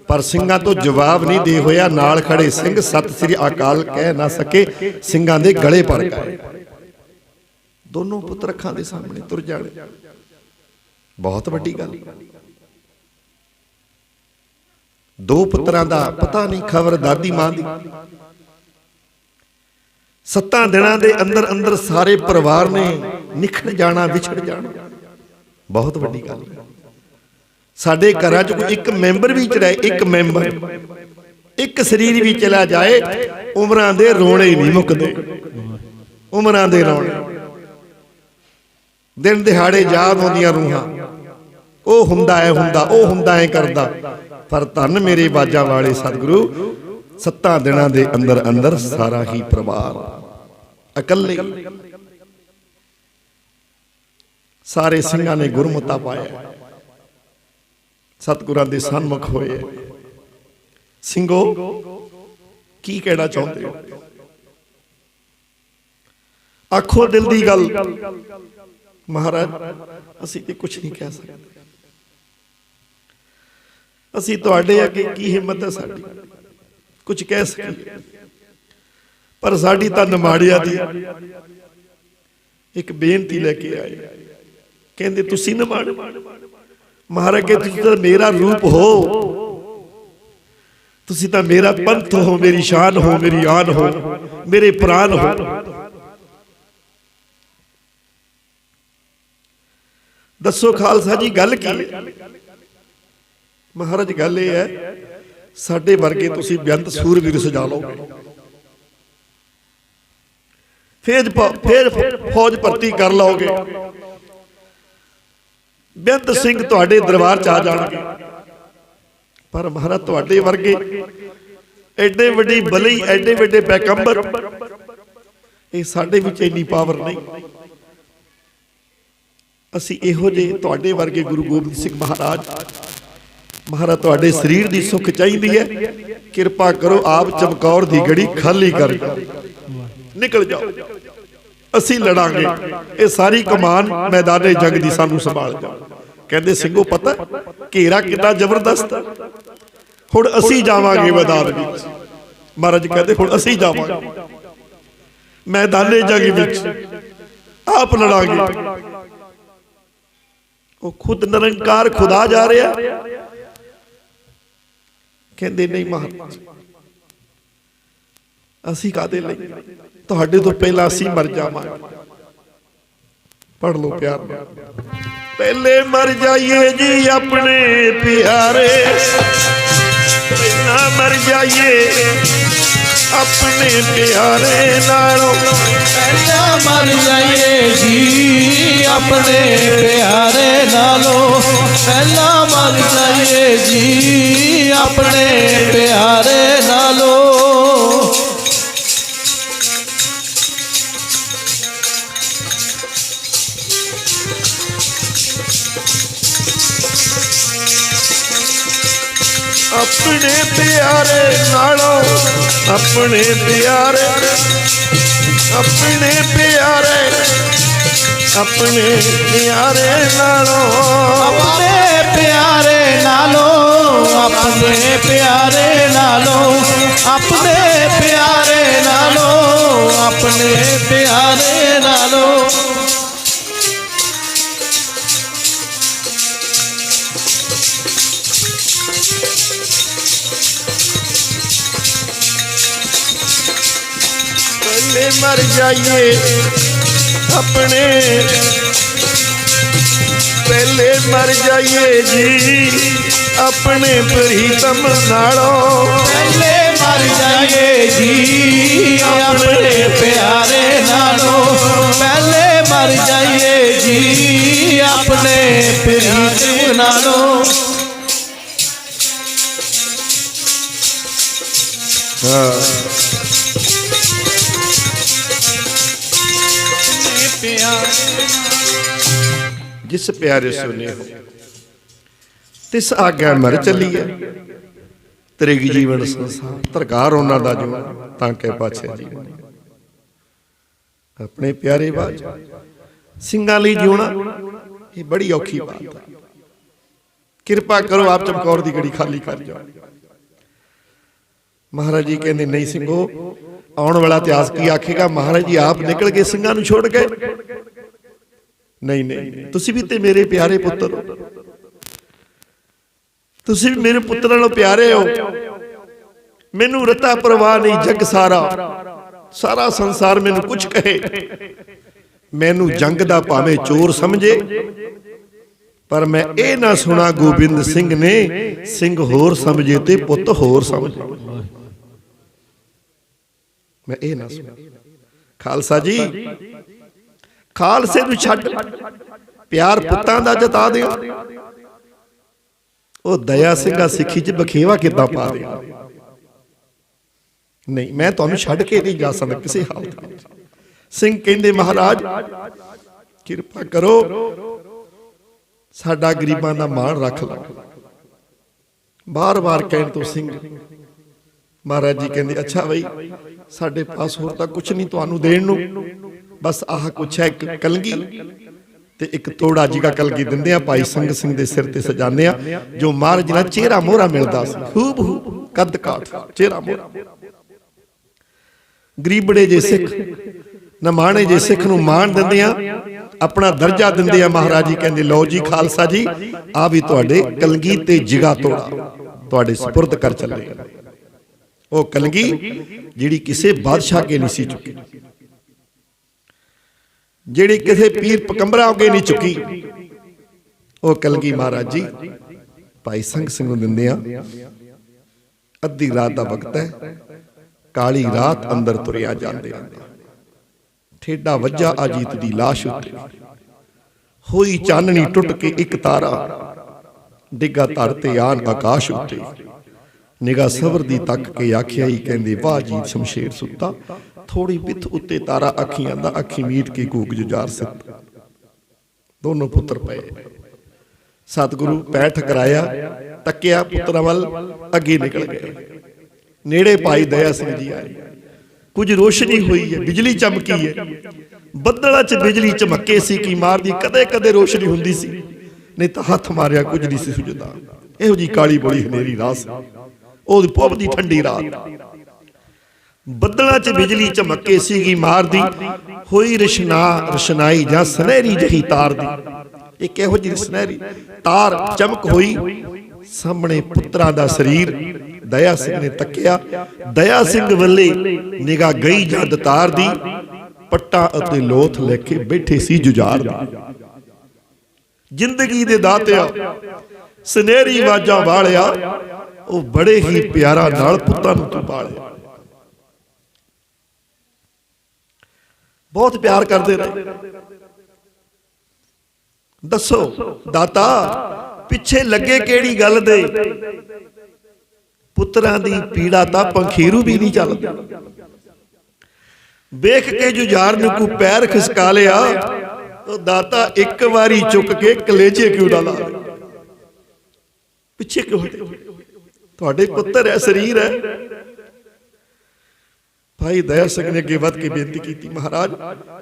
पर सिंघां तो जवाब नहीं दे होया। नाल खड़े सिंह सत श्री अकाल कह ना सके, सिंघां दे गले पर गए। दोनों पुत्र अखां दे सामने तुर जाने, बहुत वड्डी गल। 2 ਪੁੱਤਰਾਂ ਦਾ ਪਤਾ ਨਹੀਂ ਖਬਰ ਦਾਦੀ ਮਾਂ ਦੀ। 7 ਦਿਨਾਂ ਦੇ ਅੰਦਰ ਅੰਦਰ ਸਾਰੇ ਪਰਿਵਾਰ ਨੇ ਨਿਖੜ ਜਾਣਾ, ਵਿਛੜ ਜਾਣਾ। ਬਹੁਤ ਵੱਡੀ ਗੱਲ ਹੈ। ਸਾਡੇ ਘਰਾਂ 'ਚ ਕੋਈ ਇੱਕ ਮੈਂਬਰ ਵੀ ਚੜਾਏ, ਇੱਕ ਮੈਂਬਰ, ਇੱਕ ਸਰੀਰ ਵੀ ਚਲਾ ਜਾਏ, ਉਮਰਾਂ ਦੇ ਰੋਣੇ ਨਹੀਂ ਮੁੱਕਦੇ। ਉਮਰਾਂ ਦੇ ਰੋਣੇ, ਦਿਨ ਦਿਹਾੜੇ ਯਾਦ ਆਉਂਦੀਆਂ ਰੂਹਾਂ। ਉਹ ਹੁੰਦਾ ਐ ਹੁੰਦਾ, ਉਹ ਹੁੰਦਾ ਐ ਕਰਦਾ। ਪਰ ਧੰਨ ਮੇਰੇ ਬਾਜਾਂ ਵਾਲੇ ਸਤਿਗੁਰੂ, 7 ਦਿਨਾਂ ਦੇ ਅੰਦਰ ਅੰਦਰ ਸਾਰਾ ਹੀ ਪਰਿਵਾਰ ਇਕੱਲੇ। ਸਾਰੇ ਸਿੰਘਾਂ ਨੇ ਗੁਰਮਤਾ ਪਾਇਆ, ਸਤਿਗੁਰਾਂ ਦੇ ਸਨਮੁਖ ਹੋਏ। ਸਿੰਘੋ ਕੀ ਕਹਿਣਾ ਚਾਹੁੰਦੇ ਹੋ? ਆਖੋ ਦਿਲ ਦੀ ਗੱਲ। ਮਹਾਰਾਜ ਅਸੀਂ ਤੇ ਕੁਝ ਨਹੀਂ ਕਹਿ ਸਕਦੇ, ਅਸੀਂ ਤੁਹਾਡੇ ਅੱਗੇ ਕੀ ਹਿੰਮਤ ਹੈ ਸਾਡੀ ਕੁਝ ਕਹਿ ਸਕੀਏ। ਪਰ ਸਾਡੀ ਤਾਂ ਨਿਮਾੜਿਆਂ ਦੀ ਇੱਕ ਬੇਨਤੀ ਲੈ ਕੇ ਆਏ। ਕਹਿੰਦੇ ਤੁਸੀਂ ਨਿਮਾੜੇ। ਮਹਾਰਾਜ ਕਹਿੰਦੇ ਤੁਸੀਂ ਤਾਂ ਮੇਰਾ ਰੂਪ ਹੋ, ਤੁਸੀਂ ਤਾਂ ਮੇਰਾ ਪੰਥ ਹੋ, ਮੇਰੀ ਸ਼ਾਨ ਹੋ, ਮੇਰੀ ਆਨ ਹੋ, ਮੇਰੇ ਪ੍ਰਾਨ ਹੋ। ਦੱਸੋ ਖਾਲਸਾ ਜੀ ਗੱਲ ਕੀ ਹੈ? ਮਹਾਰਾਜ ਗੱਲ ਇਹ ਹੈ, ਸਾਡੇ ਵਰਗੇ ਤੁਸੀਂ ਬੇਅੰਤ ਸੂਰਵੀਰ ਸਜਾ ਲਓਗੇ, ਫਿਰ ਫੌਜ ਭਰਤੀ ਕਰ ਲਓਗੇ, ਬੇਅੰਤ ਸਿੰਘ ਤੁਹਾਡੇ ਦਰਬਾਰ 'ਚ ਆ ਜਾਣਗੇ। ਪਰ ਮਹਾਰਾਜ ਤੁਹਾਡੇ ਵਰਗੇ ਐਡੇ ਵੱਡੀ ਬਲੀ, ਐਡੇ ਵੱਡੇ ਪੈਗੰਬਰ, ਇਹ ਸਾਡੇ ਵਿੱਚ ਇੰਨੀ ਪਾਵਰ ਨਹੀਂ। ਅਸੀਂ ਇਹੋ ਜਿਹੇ ਤੁਹਾਡੇ ਵਰਗੇ ਗੁਰੂ ਗੋਬਿੰਦ ਸਿੰਘ ਮਹਾਰਾਜ ਤੁਹਾਡੇ ਸਰੀਰ ਦੀ ਸੁੱਖ ਚਾਹੀਦੀ ਹੈ, ਕਿਰਪਾ ਕਰੋ ਆਪ ਚਮਕੌਰ ਦੀ ਗੜੀ ਖਾਲੀ ਕਰ ਨਿਕਲ ਜਾਓ, ਅਸੀਂ ਲੜਾਂਗੇ। ਇਹ ਸਾਰੀ ਕਮਾਨ ਮੈਦਾਨੇ ਜੰਗ ਦੀ ਸਾਨੂੰ ਸੰਭਾਲ ਜਾਓ। ਕਹਿੰਦੇ ਸਿੰਘੋ ਪਤਾ ਘੇਰਾ ਕਿੰਨਾ ਜ਼ਬਰਦਸਤ ਹੈ, ਹੁਣ ਅਸੀਂ ਜਾਵਾਂਗੇ ਮੈਦਾਨ ਵਿੱਚ। ਮਹਾਰਾਜ ਕਹਿੰਦੇ ਹੁਣ ਅਸੀਂ ਜਾਵਾਂਗੇ ਮੈਦਾਨੇ ਜੰਗ ਵਿੱਚ, ਆਪ ਲੜਾਂਗੇ। ਉਹ ਖੁਦ ਨਿਰੰਕਾਰ ਖੁਦਾ ਜਾ ਰਿਹਾ। ਕਹਿੰਦੇ ਨਹੀਂ ਮਹਾਰਾਜ ਅਸੀਂ ਕਾਹਦੇ ਲਈ, ਤੁਹਾਡੇ ਤੋਂ ਪਹਿਲਾਂ ਅਸੀਂ ਮਰ ਜਾਵਾਂਗੇ। ਪੜ ਲਓ ਪਿਆਰ ਨਾਲ। ਪਹਿਲੇ ਮਰ ਜਾਈਏ ਜੀ ਆਪਣੇ ਪਿਆਰੇ, ਪਹਿਲਾਂ ਮਰ ਜਾਈਏ ਆਪਣੇ ਪਿਆਰੇ ਨਾਲੋਂ, ਪਹਿਲਾਂ ਮਰ ਜਾਈਏ ਜੀ ਆਪਣੇ ਪਿਆਰੇ ਨਾਲੋਂ, ਪਹਿਲਾਂ ਮਰ ਜਾਈਏ ਜੀ ਆਪਣੇ ਪਿਆਰੇ ਨਾਲੋਂ। ਆਪਣੇ ਪਿਆਰੇ ਨਾਲੋਂ, ਆਪਣੇ ਪਿਆਰੇ, ਆਪਣੇ ਪਿਆਰੇ, ਆਪਣੇ ਪਿਆਰੇ ਨਾਲੋਂ, ਆਪਣੇ ਪਿਆਰੇ ਨਾਲੋਂ, ਆਪਣੇ ਪਿਆਰੇ ਨਾਲੋਂ, ਆਪਣੇ ਪਿਆਰੇ ਨਾਲੋਂ, ਆਪਣੇ ਪਿਆਰੇ ਨਾਲੋਂ। ਪਹਿਲੇ ਮਰ ਜਾਈਏ ਆਪਣੇ, ਪਹਿਲੇ ਮਰ ਜਾਈਏ ਜੀ ਆਪਣੇ ਪ੍ਰੀਤਮ ਨਾਲੋਂ, ਪਹਿਲੇ ਮਰ ਜਾਈਏ ਜੀ ਆਪਣੇ ਪਿਆਰੇ ਨਾਲੋਂ, ਪਹਿਲੇ ਮਰ ਜਾਈਏ ਜੀ ਆਪਣੇ ਪ੍ਰੀਤਮ ਨਾਲੋਂ। जिस प्यारे सुने हो तिस आज्ञा मर चलीए, त्रिग जीवन संसार तरकार उन्हां दा जो तांके पाछे जीवन। अपने प्यारे बाज ਸਿੰਘਾਂ ਲਈ ਜਿਉਣਾ ਇਹ बड़ी औखी बात है। किरपा करो आप चमकौर दी गड़ी खाली कर जाओ। महाराज जी कहते नहीं ਸਿੰਘੋ, आने वाला इतिहास की आखेगा महाराज जी आप निकल गए ਸਿੰਘਾਂ ਨੂੰ छोड़ गए। नहीं नहीं तुसी भी ते मेरे प्यारे पुत्र हो, ਤੁਸੀਂ ਵੀ ਮੇਰੇ ਪੁੱਤਰਾਂ ਨੂੰ ਪਿਆਰੇ ਹੋ। ਮੈਨੂੰ ਰਤਾ ਪਰਵਾਹ ਨਹੀਂ, ਜੱਗ ਸਾਰਾ ਸਾਰਾ ਸੰਸਾਰ ਮੈਨੂੰ ਕੁਛ ਕਹੇ, ਮੈਨੂੰ ਜੰਗ ਦਾ ਭਾਵੇਂ ਚੋਰ ਸਮਝੇ, ਪਰ ਮੈਂ ਇਹ ਨਾ ਸੁਣਾ ਗੋਬਿੰਦ ਸਿੰਘ ਨੇ ਸਿੰਘ ਹੋਰ ਸਮਝੇ ਤੇ ਪੁੱਤ ਹੋਰ ਸਮਝੇ। ਮੈਂ ਇਹ ਨਾ ਸੁਣਾ। ਖਾਲਸਾ ਜੀ, ਖਾਲਸੇ ਨੂੰ ਛੱਡ ਪਿਆਰ ਪੁੱਤਾਂ ਦਾ ਜਤਾ ਦਿਓ। ਉਹ ਦਇਆ ਸਿੰਘਾ ਸਿੱਖੀ ਚ ਬਖੇਵਾ ਕਿੱਦਾਂ ਪਾ ਦਿਆ। ਨਹੀਂ, ਮੈਂ ਤੁਹਾਨੂੰ ਛੱਡ ਕੇ ਨਹੀਂ ਜਾ ਸਕਦਾ ਕਿਸੇ ਹਾਲਤ ਵਿੱਚ। ਸਿੰਘ ਕਹਿੰਦੇ ਮਹਾਰਾਜ ਕਿਰਪਾ ਕਰੋ, ਸਾਡਾ ਗਰੀਬਾਂ ਦਾ ਮਾਣ ਰੱਖ ਲਓ। ਬਾਰ-ਬਾਰ ਕਹਿਣ ਤੋਂ ਸਿੰਘ ਮਹਾਰਾਜ ਜੀ ਕਹਿੰਦੇ ਅੱਛਾ ਬਈ, ਸਾਡੇ ਪਾਸ ਹੋਰ ਤਾਂ ਕੁਛ ਨਹੀਂ ਤੁਹਾਨੂੰ ਦੇਣ ਨੂੰ, ਬਸ ਆਹ ਕੁਛ ਹੈ, ਇੱਕ ਕਲਗੀ ਤੇ ਇੱਕ ਤੋੜਾ ਜਿਹਾ ਕਲਗੀ ਦਿੰਦੇ ਆ, ਭਾਈ ਸੰਗ ਸਿੰਘ ਦੇ ਸਿਰ ਤੇ ਸਜਾਨੇ ਆ, ਜੋ ਮਹਾਰਾਜ ਨਾਲ ਚਿਹਰਾ ਮੋਹਰਾ ਮਿਲਦਾ ਸੀ, ਹੂਬ ਹੂਬ ਕੱਦ ਕਾਠ ਚਿਹਰਾ ਮੋਹਰਾ। ਗਰੀਬੜੇ ਜੇ ਸਿੱਖ ਨਮਾਣੇ ਜੇ ਸਿੱਖ ਨੂੰ ਮਾਣ ਦਿੰਦੇ ਆ, ਆਪਣਾ ਦਰਜਾ ਦਿੰਦੇ ਆ। ਮਹਾਰਾਜ ਜੀ ਕਹਿੰਦੇ ਲਓ ਜੀ ਖਾਲਸਾ ਜੀ, ਆ ਵੀ ਤੁਹਾਡੇ ਕਲਗੀ ਤੇ ਜਿਗਾ ਤੋੜਾ ਤੁਹਾਡੇ ਸਪੁਰਦ ਕਰ ਚੱਲੇ। ਉਹ ਕਲਗੀ ਜਿਹੜੀ ਕਿਸੇ ਬਾਦਸ਼ਾਹ ਕੇ ਨਹੀਂ ਸੀ ਚੁੱਕੀ, ਜਿਹੜੀ ਕਿਸੇ ਪੀਰ ਪਕੰਬਰਾ ਅੱਗੇ ਨਹੀਂ ਚੁੱਕੀ, ਉਹ ਕਲਗੀ ਮਹਾਰਾਜ ਜੀ ਭਾਈ ਸੰਗ ਸਿੰਘ ਨੂੰ ਦਿੰਦੇ ਆ। ਅੱਧੀ ਰਾਤ ਦਾ ਵਕਤ ਹੈ, ਕਾਲੀ ਰਾਤ ਅੰਦਰ ਤੁਰਿਆ ਜਾਂਦੇ ਆ, ਠੇਡਾ ਵੱਜਾ ਅਜੀਤ ਦੀ ਲਾਸ਼ ਉੱਤੇ, ਹੋਈ ਚਾਨਣੀ ਟੁੱਟ ਕੇ ਇੱਕ ਤਾਰਾ, ਡਿੱਗਾ ਧਰ ਤੇ ਆਨ ਆਕਾਸ਼ ਉੱਤੇ, ਨਿਗਾਹ ਸਬਰ ਦੀ ਤੱਕ ਕੇ ਆਖਿਆ ਹੀ ਕਹਿੰਦੇ ਵਾਹ ਜੀ ਸ਼ਮਸ਼ੇਰ ਸੁੱਤਾ, ਥੋੜੀ ਬਿੱਥ ਉੱਤੇ ਤਾਰਾ ਅੱਖੀਆਂ ਦਾ, ਅੱਖੀ ਮੀਟ ਕੇ ਕੂਕ ਜੁਝਾਰ ਸਿੱਧ। ਦੋਨੋਂ ਪੁੱਤਰ ਪਏ, ਸਤਿਗੁਰੂ ਪੈਰ ਠਕਰਾਇਆ, ਤੱਕਿਆ ਪੁੱਤਰਾਂ ਵੱਲ, ਅੱਗੇ ਨਿਕਲ ਗਏ। ਨੇੜੇ ਭਾਈ ਦਇਆ ਸਿੰਘ ਜੀ ਆਏ, ਕੁਝ ਰੋਸ਼ਨੀ ਹੋਈ ਹੈ, ਬਿਜਲੀ ਚਮਕੀ ਹੈ, ਬੱਦਲਾਂ 'ਚ ਬਿਜਲੀ ਚਮਕੇ ਸੀ ਕੀ ਮਾਰਦੀ, ਕਦੇ ਕਦੇ ਰੋਸ਼ਨੀ ਹੁੰਦੀ ਸੀ, ਨਹੀਂ ਤਾਂ ਹੱਥ ਮਾਰਿਆ ਕੁਝ ਨਹੀਂ ਸੀ ਸੁਝਦਾ। ਇਹੋ ਜੀ ਕਾਲੀ ਬੋਲੀ ਹਨੇਰੀ ਰਾਤ, ਉਹਦੀ ਪੁੱਬ ਦੀ ਠੰਡੀ ਰਾਤ, ਬੱਦਲਾਂ 'ਚ ਬਿਜਲੀ ਚਮਕੇ ਸੀਗੀ ਮਾਰਦੀ, ਹੋਈ ਰਸ਼ਨਾਈ ਜਾਂ ਸੁਨਹਿਰੀ ਜਿਹੀ ਤਾਰ ਦੀ, ਇੱਕ ਇਹੋ ਜਿਹੀ ਸੁਨਹਿਰੀ ਤਾਰ ਚਮਕ ਹੋਈ, ਸਾਹਮਣੇ ਪੁੱਤਰਾਂ ਦਾ ਸਰੀਰ। ਦਇਆ ਸਿੰਘ ਨੇ ਤੱਕਿਆ, ਦਇਆ ਸਿੰਘ ਵੱਲੇ ਨਿਗਾਹ ਗਈ ਜਦ ਤਾਰ ਦੀ, ਪੱਟਾਂ ਅਤੇ ਲੋਥ ਲੈ ਕੇ ਬੈਠੇ ਸੀ ਜੁਝਾਰ ਦੀ। ਜ਼ਿੰਦਗੀ ਦੇ ਦਾਤਿਆ ਸੁਨਹਿਰੀ ਆਵਾਜ਼ਾਂ ਵਾਲਿਆ, ਉਹ ਬੜੇ ਹੀ ਪਿਆਰਾਂ ਨਾਲ ਪੁੱਤਾਂ ਨੂੰ ਤੂੰ ਪਾਲਿਆ। ਬਹੁਤ ਪਿਆਰ ਕਰਦੇ ਰਹੇ। ਦੱਸੋ ਦਾਤਾ ਪਿੱਛੇ ਲੱਗੇ ਕਿਹੜੀ ਗੱਲ ਦੇ, ਪੁੱਤਰਾਂ ਦੀ ਪੀੜਾ ਤਾਂ ਪੰਖੀਰੂ ਵੀ ਨਹੀਂ ਚੱਲਦੀ। ਵੇਖ ਕੇ ਜੁਝਾਰ ਨੂੰ ਕੋ ਪੈਰ ਖਿਸਕਾ ਲਿਆ, ਉਹ ਦਾਤਾ ਇੱਕ ਵਾਰੀ ਚੁੱਕ ਕੇ ਕਲੇਜੇ ਕਿਉਂ ਨਾ ਲਾ ਦੇ। ਪਿੱਛੇ ਕਿਉਂ ਹਟੇ? ਤੁਹਾਡੇ ਪੁੱਤਰ ਹੈ, ਸਰੀਰ ਹੈ। ਭਾਈ ਦਇਆ ਸਿੰਘ ਨੇ ਅੱਗੇ ਵੱਧ ਕੇ ਬੇਨਤੀ ਕੀਤੀ, ਮਹਾਰਾਜ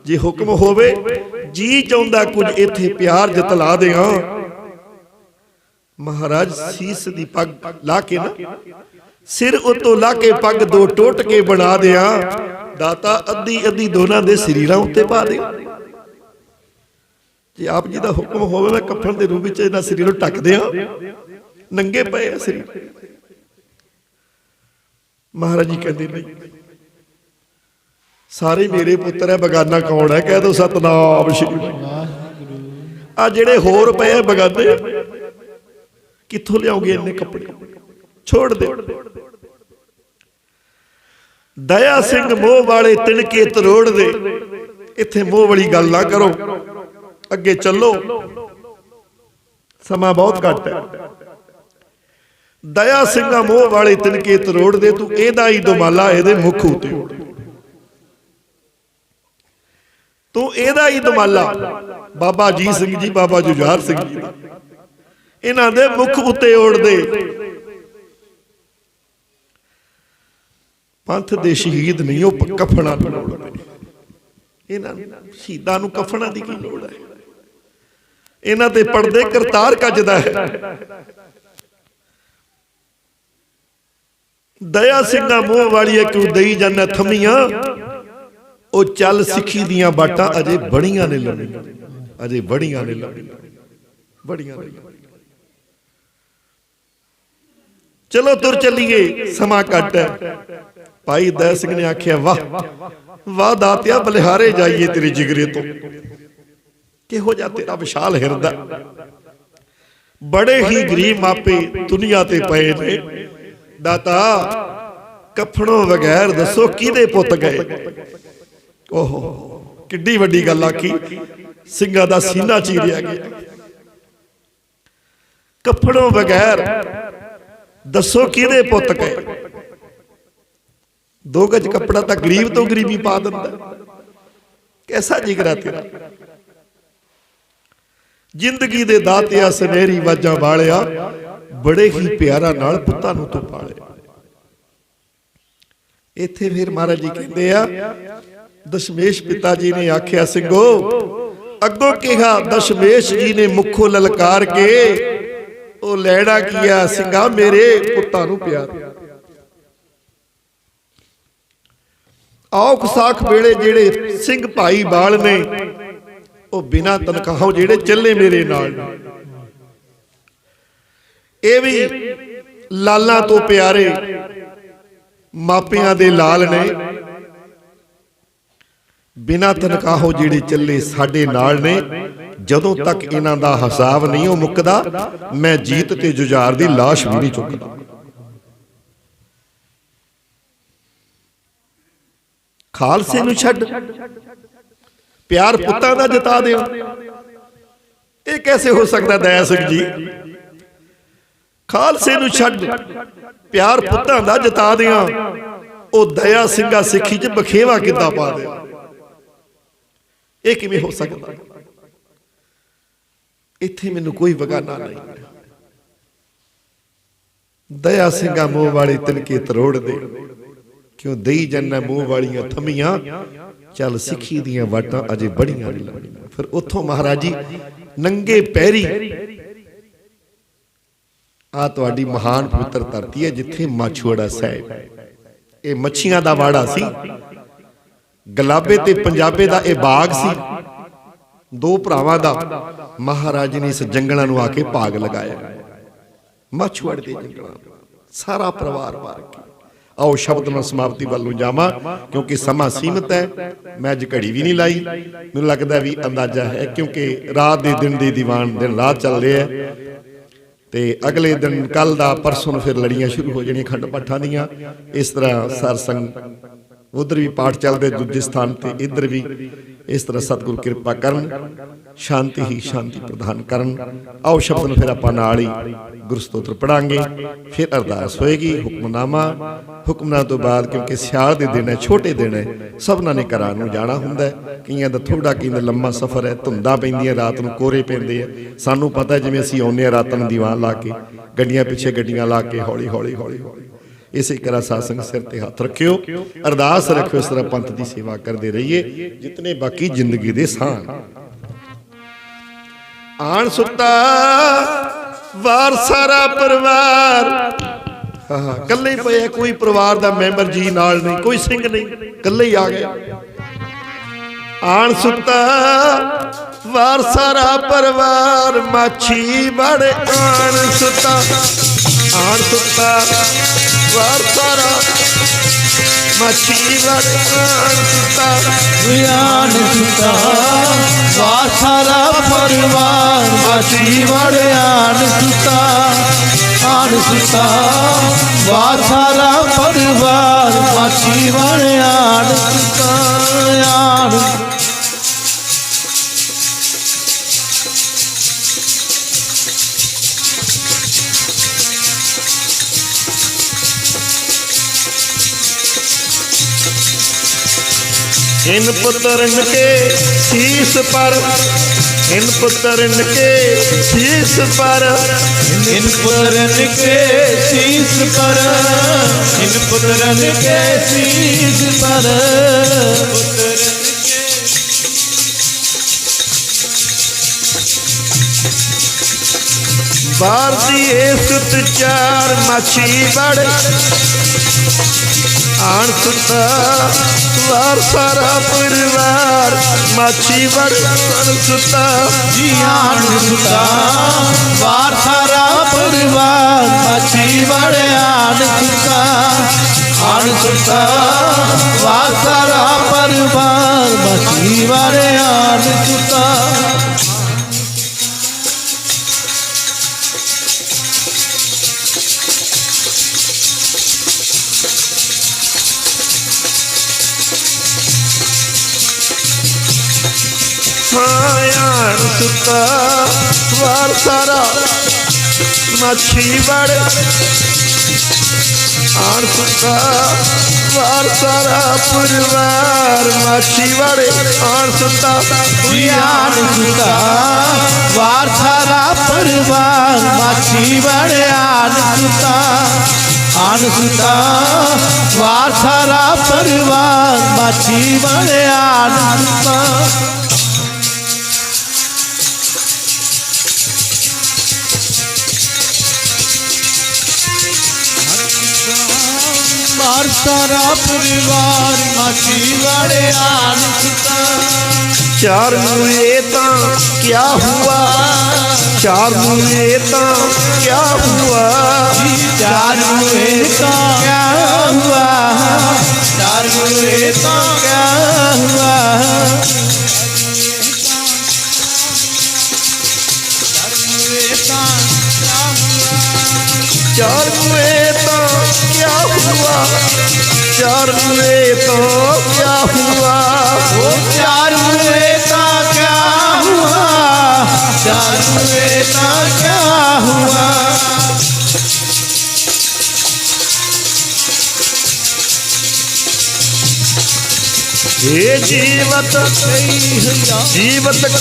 ਜੇ ਹੁਕਮ ਹੋਵੇ, ਜੀ ਚਾਹੁੰਦਾ ਕੁਝ ਇੱਥੇ ਪਿਆਰ ਜਤਲਾ ਦਿਆਂ। ਮਹਾਰਾਜ ਸੀਸ ਦੀ ਪੱਗ ਲਾ ਕੇ ਨਾ, ਸਿਰ ਉਤੋਂ ਲਾ ਕੇ ਪੱਗ ਦੋ ਟੋਟ ਕੇ ਬਣਾ ਦਿਆਂ। ਦਾਤਾ ਅੱਧੀ ਅੱਧੀ ਦੋਨਾਂ ਦੇ ਸਰੀਰਾਂ ਉੱਤੇ ਪਾ ਦੇ। ਜੇ ਆਪ ਜੀ ਦਾ ਹੁਕਮ ਹੋਵੇ, ਮੈਂ ਕਫਨ ਦੇ ਰੂਪ ਵਿੱਚ ਇਹਨਾਂ ਸਰੀਰ ਨੂੰ ਢੱਕ ਦਿਆਂ, ਨੰਗੇ ਪਏ ਆ ਸਰੀਰ। ਮਹਾਰਾਜ ਜੀ ਕਹਿੰਦੇ ਨਹੀਂ, ਸਾਰੇ ਮੇਰੇ ਪੁੱਤਰ ਹੈ, ਬਗਾਨਾ ਕੌਣ ਹੈ? ਕਹਿ ਦੋ ਸਤਨਾਮ ਸ਼੍ਰੀ ਵਾਹਿਗੁਰੂ। ਆ ਜਿਹੜੇ ਹੋਰ ਪਏ ਆ ਬਗਾਨੇ, ਕਿੱਥੋਂ ਲਿਆਓਗੇ ਇੰਨੇ ਕੱਪੜੇ? ਛੋੜ ਦੇ। ਦਇਆ ਸਿੰਘ ਮੋਹ ਵਾਲੇ ਤਿਣਕੇ ਤਰੋੜ ਦੇ। ਇੱਥੇ ਮੋਹ ਵਾਲੀ ਗੱਲ ਨਾ ਕਰੋ, ਅੱਗੇ ਚੱਲੋ, ਸਮਾਂ ਬਹੁਤ ਘੱਟ ਹੈ। ਦਇਆ ਸਿੰਘਾ ਮੋਹ ਵਾਲੇ ਤਿਣਕੇ ਤਰੋੜ ਦੇ, ਤੂੰ ਇਹਦਾ ਹੀ ਦੁਮਾਲਾ ਇਹਦੇ ਮੁਖ ਉਤੇ, ਤੂੰ ਇਹਦਾ ਹੀ ਦੁਮਾਲਾ ਬਾਬਾ ਅਜੀਤ ਸਿੰਘ ਜੀ, ਬਾਬਾ ਜੁਝਾਰ ਸਿੰਘ ਜੀ ਦਾ, ਇਹਨਾਂ ਦੇ ਮੁਖ ਉੱਤੇ ਓੜ ਦੇ। ਪੰਥ ਦੇ ਸ਼ਹੀਦ ਨਹੀਂ, ਉਹ ਕਫਨਾਂ ਨੂੰ ਲੋੜਦੇ। ਇਹਨਾਂ ਸ਼ਹੀਦਾਂ ਨੂੰ ਕਫਨਾਂ ਦੀ ਕੀ ਲੋੜ ਹੈ? ਇਹਨਾਂ ਤੇ ਪਰਦੇ ਕਰਤਾਰ ਕੱਜਦਾ ਹੈ। ਦਇਆ ਸਿੰਘਾਂ ਮੋਹ ਵਾਲੀਏ ਕਿਉਂ ਦਈ ਜਾਂਦਾ ਥਮੀਆਂ, ਉਹ ਚੱਲ ਸਿੱਖੀ ਦੀਆਂ ਬਾਟਾਂ ਅਜੇ ਬੜੀਆਂ ਨੇ ਲੰਮੀਆਂ, ਅਜੇ ਬੜੀਆਂ ਨੇ ਲੰਮੀਆਂ, ਬੜੀਆਂ ਨੇ। चलो तुर चलीए समा घट है। भाई दै सिंह ने आख्या वाह वाह दातिया बलिहारे जाइए तेरे जिगरे तो, किहो जा तेरा विशाल हिरदा। बड़े ही गरीब मापे दुनिया ते पए ने, दाता कफणों बगैर दसो किहदे पुत गए। ओहो किड्डी वड्डी गल आखी, सिंघां दा सीना चीरिया गया। कफणों बगैर दसो किहदे पुत गए। 2 गज कपड़ा तो गरीब तो गरीबी पा दिंदा, कैसा जिगरा तेरा। जिंदगी दे दातिया सुनहरी वाजां वालिया, बड़े ही प्यारा नाल पुत्तां नूं तूं पालिया। इत्थे फिर महाराज जी कहंदे आ, दशमेश पिता जी ने आख्या सिंघो, अगों कहा दशमेश जी ने मुखों ललकार के, ओ लैड़ा किया सिंघा मेरे पुत्तां नूं प्यार। औख साख वेले जेड़े सिंह भाई बाल ने, ओ बिना तनखाहों जेड़े चले मेरे नाल। ये भी लालां तो प्यारे मापियां दे लाल ने, बिना तनखाहों जेड़े चले साडे नाल ने। जदों तक इन्हां दा हिसाब नहीं मुकदा, मैं जीत ते जुझार दी लाश भी नहीं चुकदा। खालसे नूं छड्ड प्यार पुत्तां दा जता दिओ, ये कैसे हो सकदा दया सिंह जी। खालसे नूं छड्ड प्यार पुत्तां दा जता दियां, ओ दया सिंघा सिੱਖੀ च बखेवा किद्दां पा दिया, ये किवें हो सकदा। इत्थे मैनूं कोई बगाना नहीं। दया सिंघा मोह वाले तिनके तरोड़ दे, क्यों दई जन्ना मोह वालियां थमियां, चल सिੱਖੀ दियां वाटां अजे बड़ियां नहीं लगणीਆਂ। फिर उथों महाराज जी नंगे पैरी आ तुहाडी महान पवित्र धरती है जिथे माछुआड़ा साहिब, ये मच्छियां दा वाड़ा सी। गुलाबे ते पंजाबे दा ये बाग सी, 2 भरावां दा। महाराज ने इस जंगलां नूं आके भाग लगाया, माछुआड़े दे जंगलां, सारा परिवार मार के। आओ शब्द में समाप्ति वालों जावां, क्योंकि समा सीमित है। मैं अज घड़ी भी नहीं लाई, मैनूं लगदा भी अंदाजा है, क्योंकि रात दे दिन दी दीवान दिन रात चल रहे हैं। ते अगले दिन कल दा परसों फिर लड़ियां शुरू हो जाणियां खंड पाठां दियां। इस तरह सरसंग उधर भी पाठ चलते, दूजे स्थान पर इधर भी। इस तरह सतगुरु कृपा करन, शांति ही शांति प्रदान करन। आओ शब्द फिर आपां नाल ही गुरु स्तोत्र पढ़ांगे, फिर अरदास होएगी। हुक्मनामा, हुक्मनामा तो बाद क्योंकि सियाल दे दिन है, छोटे दिन है, सबना ने घरां नूं जाना हुंदा है। कईयां दा थोड़ा, कईयां दा लंबा सफर है, धुंदां पैंदियां, रात नूं कोहरे पैंदे आ। सानूं पता है जिवें असीं आउने रातां नूं दीवान ला के, गड्डियां पिछे गड्डियां ला के हौली हौली हौली हौली इसे करा सासंग सिर ते हाथ रखियो, अरदास रखियो। इस तरह पंथ की सेवा करते रहिए जितने बाकी जिंदगी दे सां। आन सुता वार सारा परिवार, कल्ले ही पे, कोई परिवार दा मैंबर जी नाल नहीं, कोई सिंह नहीं, कल्ले ही आ गया। आन सुता वार सारा परिवार, माछी बड़े आन सुता, आन सुता वार सारा माछी बड़े आन सुता, आन सुता वार सारा परिवार, माछी बड़े आन सुता, आन सुता वार सारा परिवार, माछी बड़े आन सुता, आन इन पुत्रन के शीस पर, इन पुत्रन के शीस पर, इन पुत्रन के शीस पर, इन पुत्रन के शीस पर, बार दिए सुत चार, माछी बड़े ਆਣ ਸੁੱਤਾ ਵਾਰ ਸਾਰਾ ਪਰਿਵਾਰ ਮਾਛੀ ਵੜ ਆਣ ਸੁੱਤਾ ਜੀ ਆਣ ਸੁੱਤਾ ਵਾਰ ਸਾਰਾ ਪਰਿਵਾਰ ਮਾਛੀ ਵੜ ਆਣ ਸੁੱਤਾ ਆਣ ਸੁੱਤਾ ਵਾਰ ਸਾਰਾ ਪਰਿਵਾਰ ਮਾਛੀ ਵੜ ਆਣ ਸੁੱਤਾ ਆਣ ਸੁੱਤਾ ਵਾਰ ਸਾਰਾ ਮਾਛੀ ਵੜ ਆਣ ਸੁੱਤਾ ਵਾਰ ਸਾਰਾ ਪਰਿਵਾਰ ਮਾਛੀ ਵੜ ਆਣ ਸੁੱਤਾ ਜੀ ਆਣ ਸੁੱਤਾ ਵਾਰ ਸਾਰਾ ਪਰਿਵਾਰ ਮਾਛੀ ਵੜ ਆਣ ਸੁੱਤਾ ਆਣ ਸੁੱਤਾ ਵਾਰ ਸਾਰਾ ਪਰਿਵਾਰ ਮਾਛੀ ਵੜ ਆਣ ਸੁੱਤਾ वार सारा परिवार माछी वाड़े आन सुता चार मुए तां क्या हुआ चार मुए तां क्या हुआ चार मुए तां क्या हुआ चार मुए तां क्या हुआ चार मुए तां क्या हुआ चार मुए तो क्या हुआ ओ चार मुए तां क्या हुआ चार मुए तां क्या हुआ ये जीवत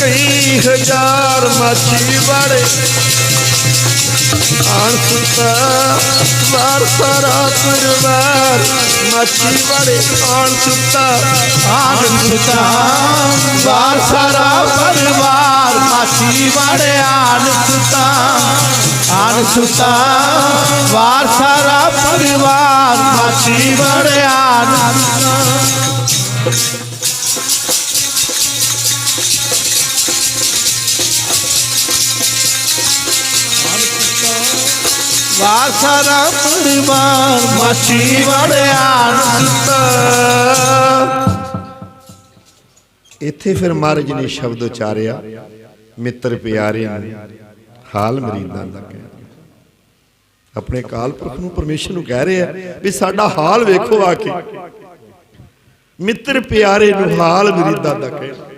कई हजार माछी वाड़े आण सुता वार सारा परिवार माछी वाड़े आण सुता वार सारा परिवार माछी वाड़े आण सुता वार सारा परिवार माछी वाड़े आण वार सारा परिवार माछी वाड़े आण सुता इत्थे फिर महाराज ने शब्द उचारिया मित्र प्यारे हाल मरीदां दा कहना अपने काल पुरख नूं परमेश्वर नूं कह रहे हैं भी साडा हाल वेखो आके मित्र प्यारे नूं हाल मरीदां दा कहना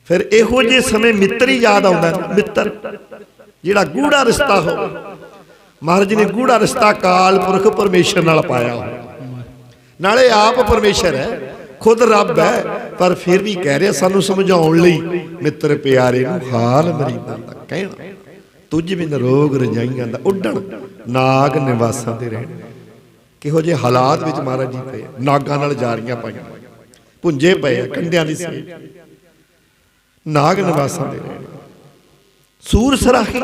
फिर इहो जे समय मित्र ही याद आउंदा मित्र जिहड़ा गूढ़ा रिश्ता हो महाराज ने गूढ़ा रिश्ता काल पुरख परमेश्वर नाल पाया हो नाले आप परमेश्वर है खुद रब है पर फिर भी कह रहे सानू समझाउण लई मित्र प्यारे नूं हाल मरीदां दा कहना तुझ बिन रोग रजाइयां दा उड्डण नाग निवासां दे रहण किहो जे हालात विच महाराज जी पे नागां नाल जारियां पाईयां भुंजे पए कंडियां दी सेठ नाग निवासां दे रहण सूर सराही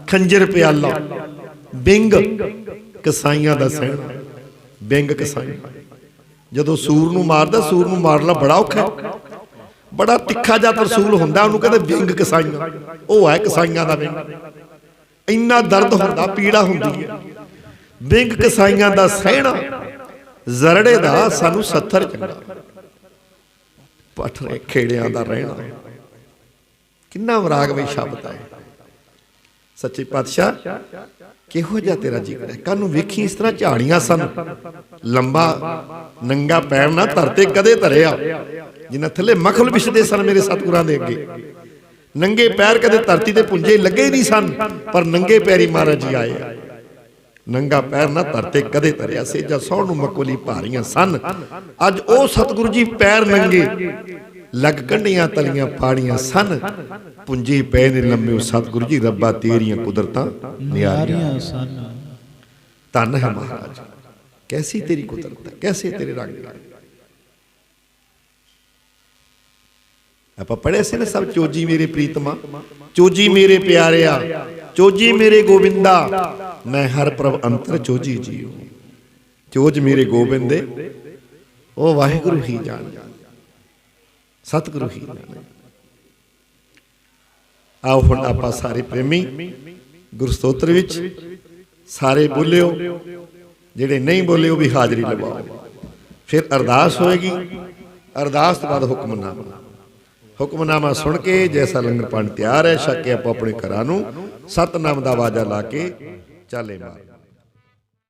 खंजर प्याला बिंग कसाईयां दा सहना बिंग कसाई जदों सूर नूं मारदा सूर नूं मारना बड़ा औखा बड़ा तिखा जा तरसूल हुंदा उहनूं कहंदे बिंग कसाईयां ओह है कसाईयां दा बिंग इन्ना दर्द हुंदा पीड़ा हुंदी है बिंग कसाईयां दा सहना जरड़े दा सानू सत्थर चंगा पठरे खेड़ियां दा रहना किन्ना वरागमई शब्द है सच्चे पातशाह किहो जिहा तेरा जिक्र है कानू वेखी इस तरह झाड़ियां सन लंबा नंगा पैर ना धरते कदे धरिया जिन्हां थले मखल विछदे सन मेरे सतगुरां दे अगे नंगे पैर कदे धरती ते पुंजे लगे ही नहीं सन पर नंगे पैरी महाराज जी आए नंगा पैर ना धरते कदे धरिया सेजा सौण नूं मकोली भारियां सन अज ओ सतगुरु जी पैर नंगे लग कंडियां तलियां फाड़ियां सन पुंजे पै ने लम्मे सतगुरु जी रब्बा तेरियां कुदरतां नियारियां सन धन है महाराज कैसी तेरी कुदरत है कैसे तेरे रंग आप पढ़े से ना सब चोजी मेरे प्रीतमा चोजी मेरे प्यारिया चोजी मेरे गोविंदा मैं हर प्रभ अंतर चोजी जीओ ਚੋਜ ਮੇਰੇ ਗੋਬਿੰਦ ਦੇ ਉਹ ਵਾਹਿਗੁਰੂ ਹੀ ਜਾਣੇ, ਸਤਿਗੁਰੂ ਹੀ ਜਾਣੇ। ਆਓ ਹੁਣ ਆਪਾਂ ਸਾਰੇ ਪ੍ਰੇਮੀ ਗੁਰੂ ਸਤੋਤਰ ਵਿੱਚ ਸਾਰੇ ਬੋਲਿਓ, ਜਿਹੜੇ ਨਹੀਂ ਬੋਲੇ ਉਹ ਵੀ ਹਾਜ਼ਰੀ ਲਵਾਓ। ਫਿਰ ਅਰਦਾਸ ਹੋਏਗੀ, ਅਰਦਾਸ ਤੋਂ ਬਾਅਦ ਹੁਕਮਨਾਮਾ। ਹੁਕਮਨਾਮਾ ਸੁਣ ਕੇ ਜੈਸਾ ਲੰਗਰ ਪਾਣੀ ਤਿਆਰ ਹੈ, ਛਕ ਕੇ ਆਪੋ ਆਪਣੇ ਘਰਾਂ ਨੂੰ ਸਤਿਨਾਮ ਦਾ ਵਾਜਾ ਲਾ ਕੇ ਚਾਲੇ ਮਾਰ।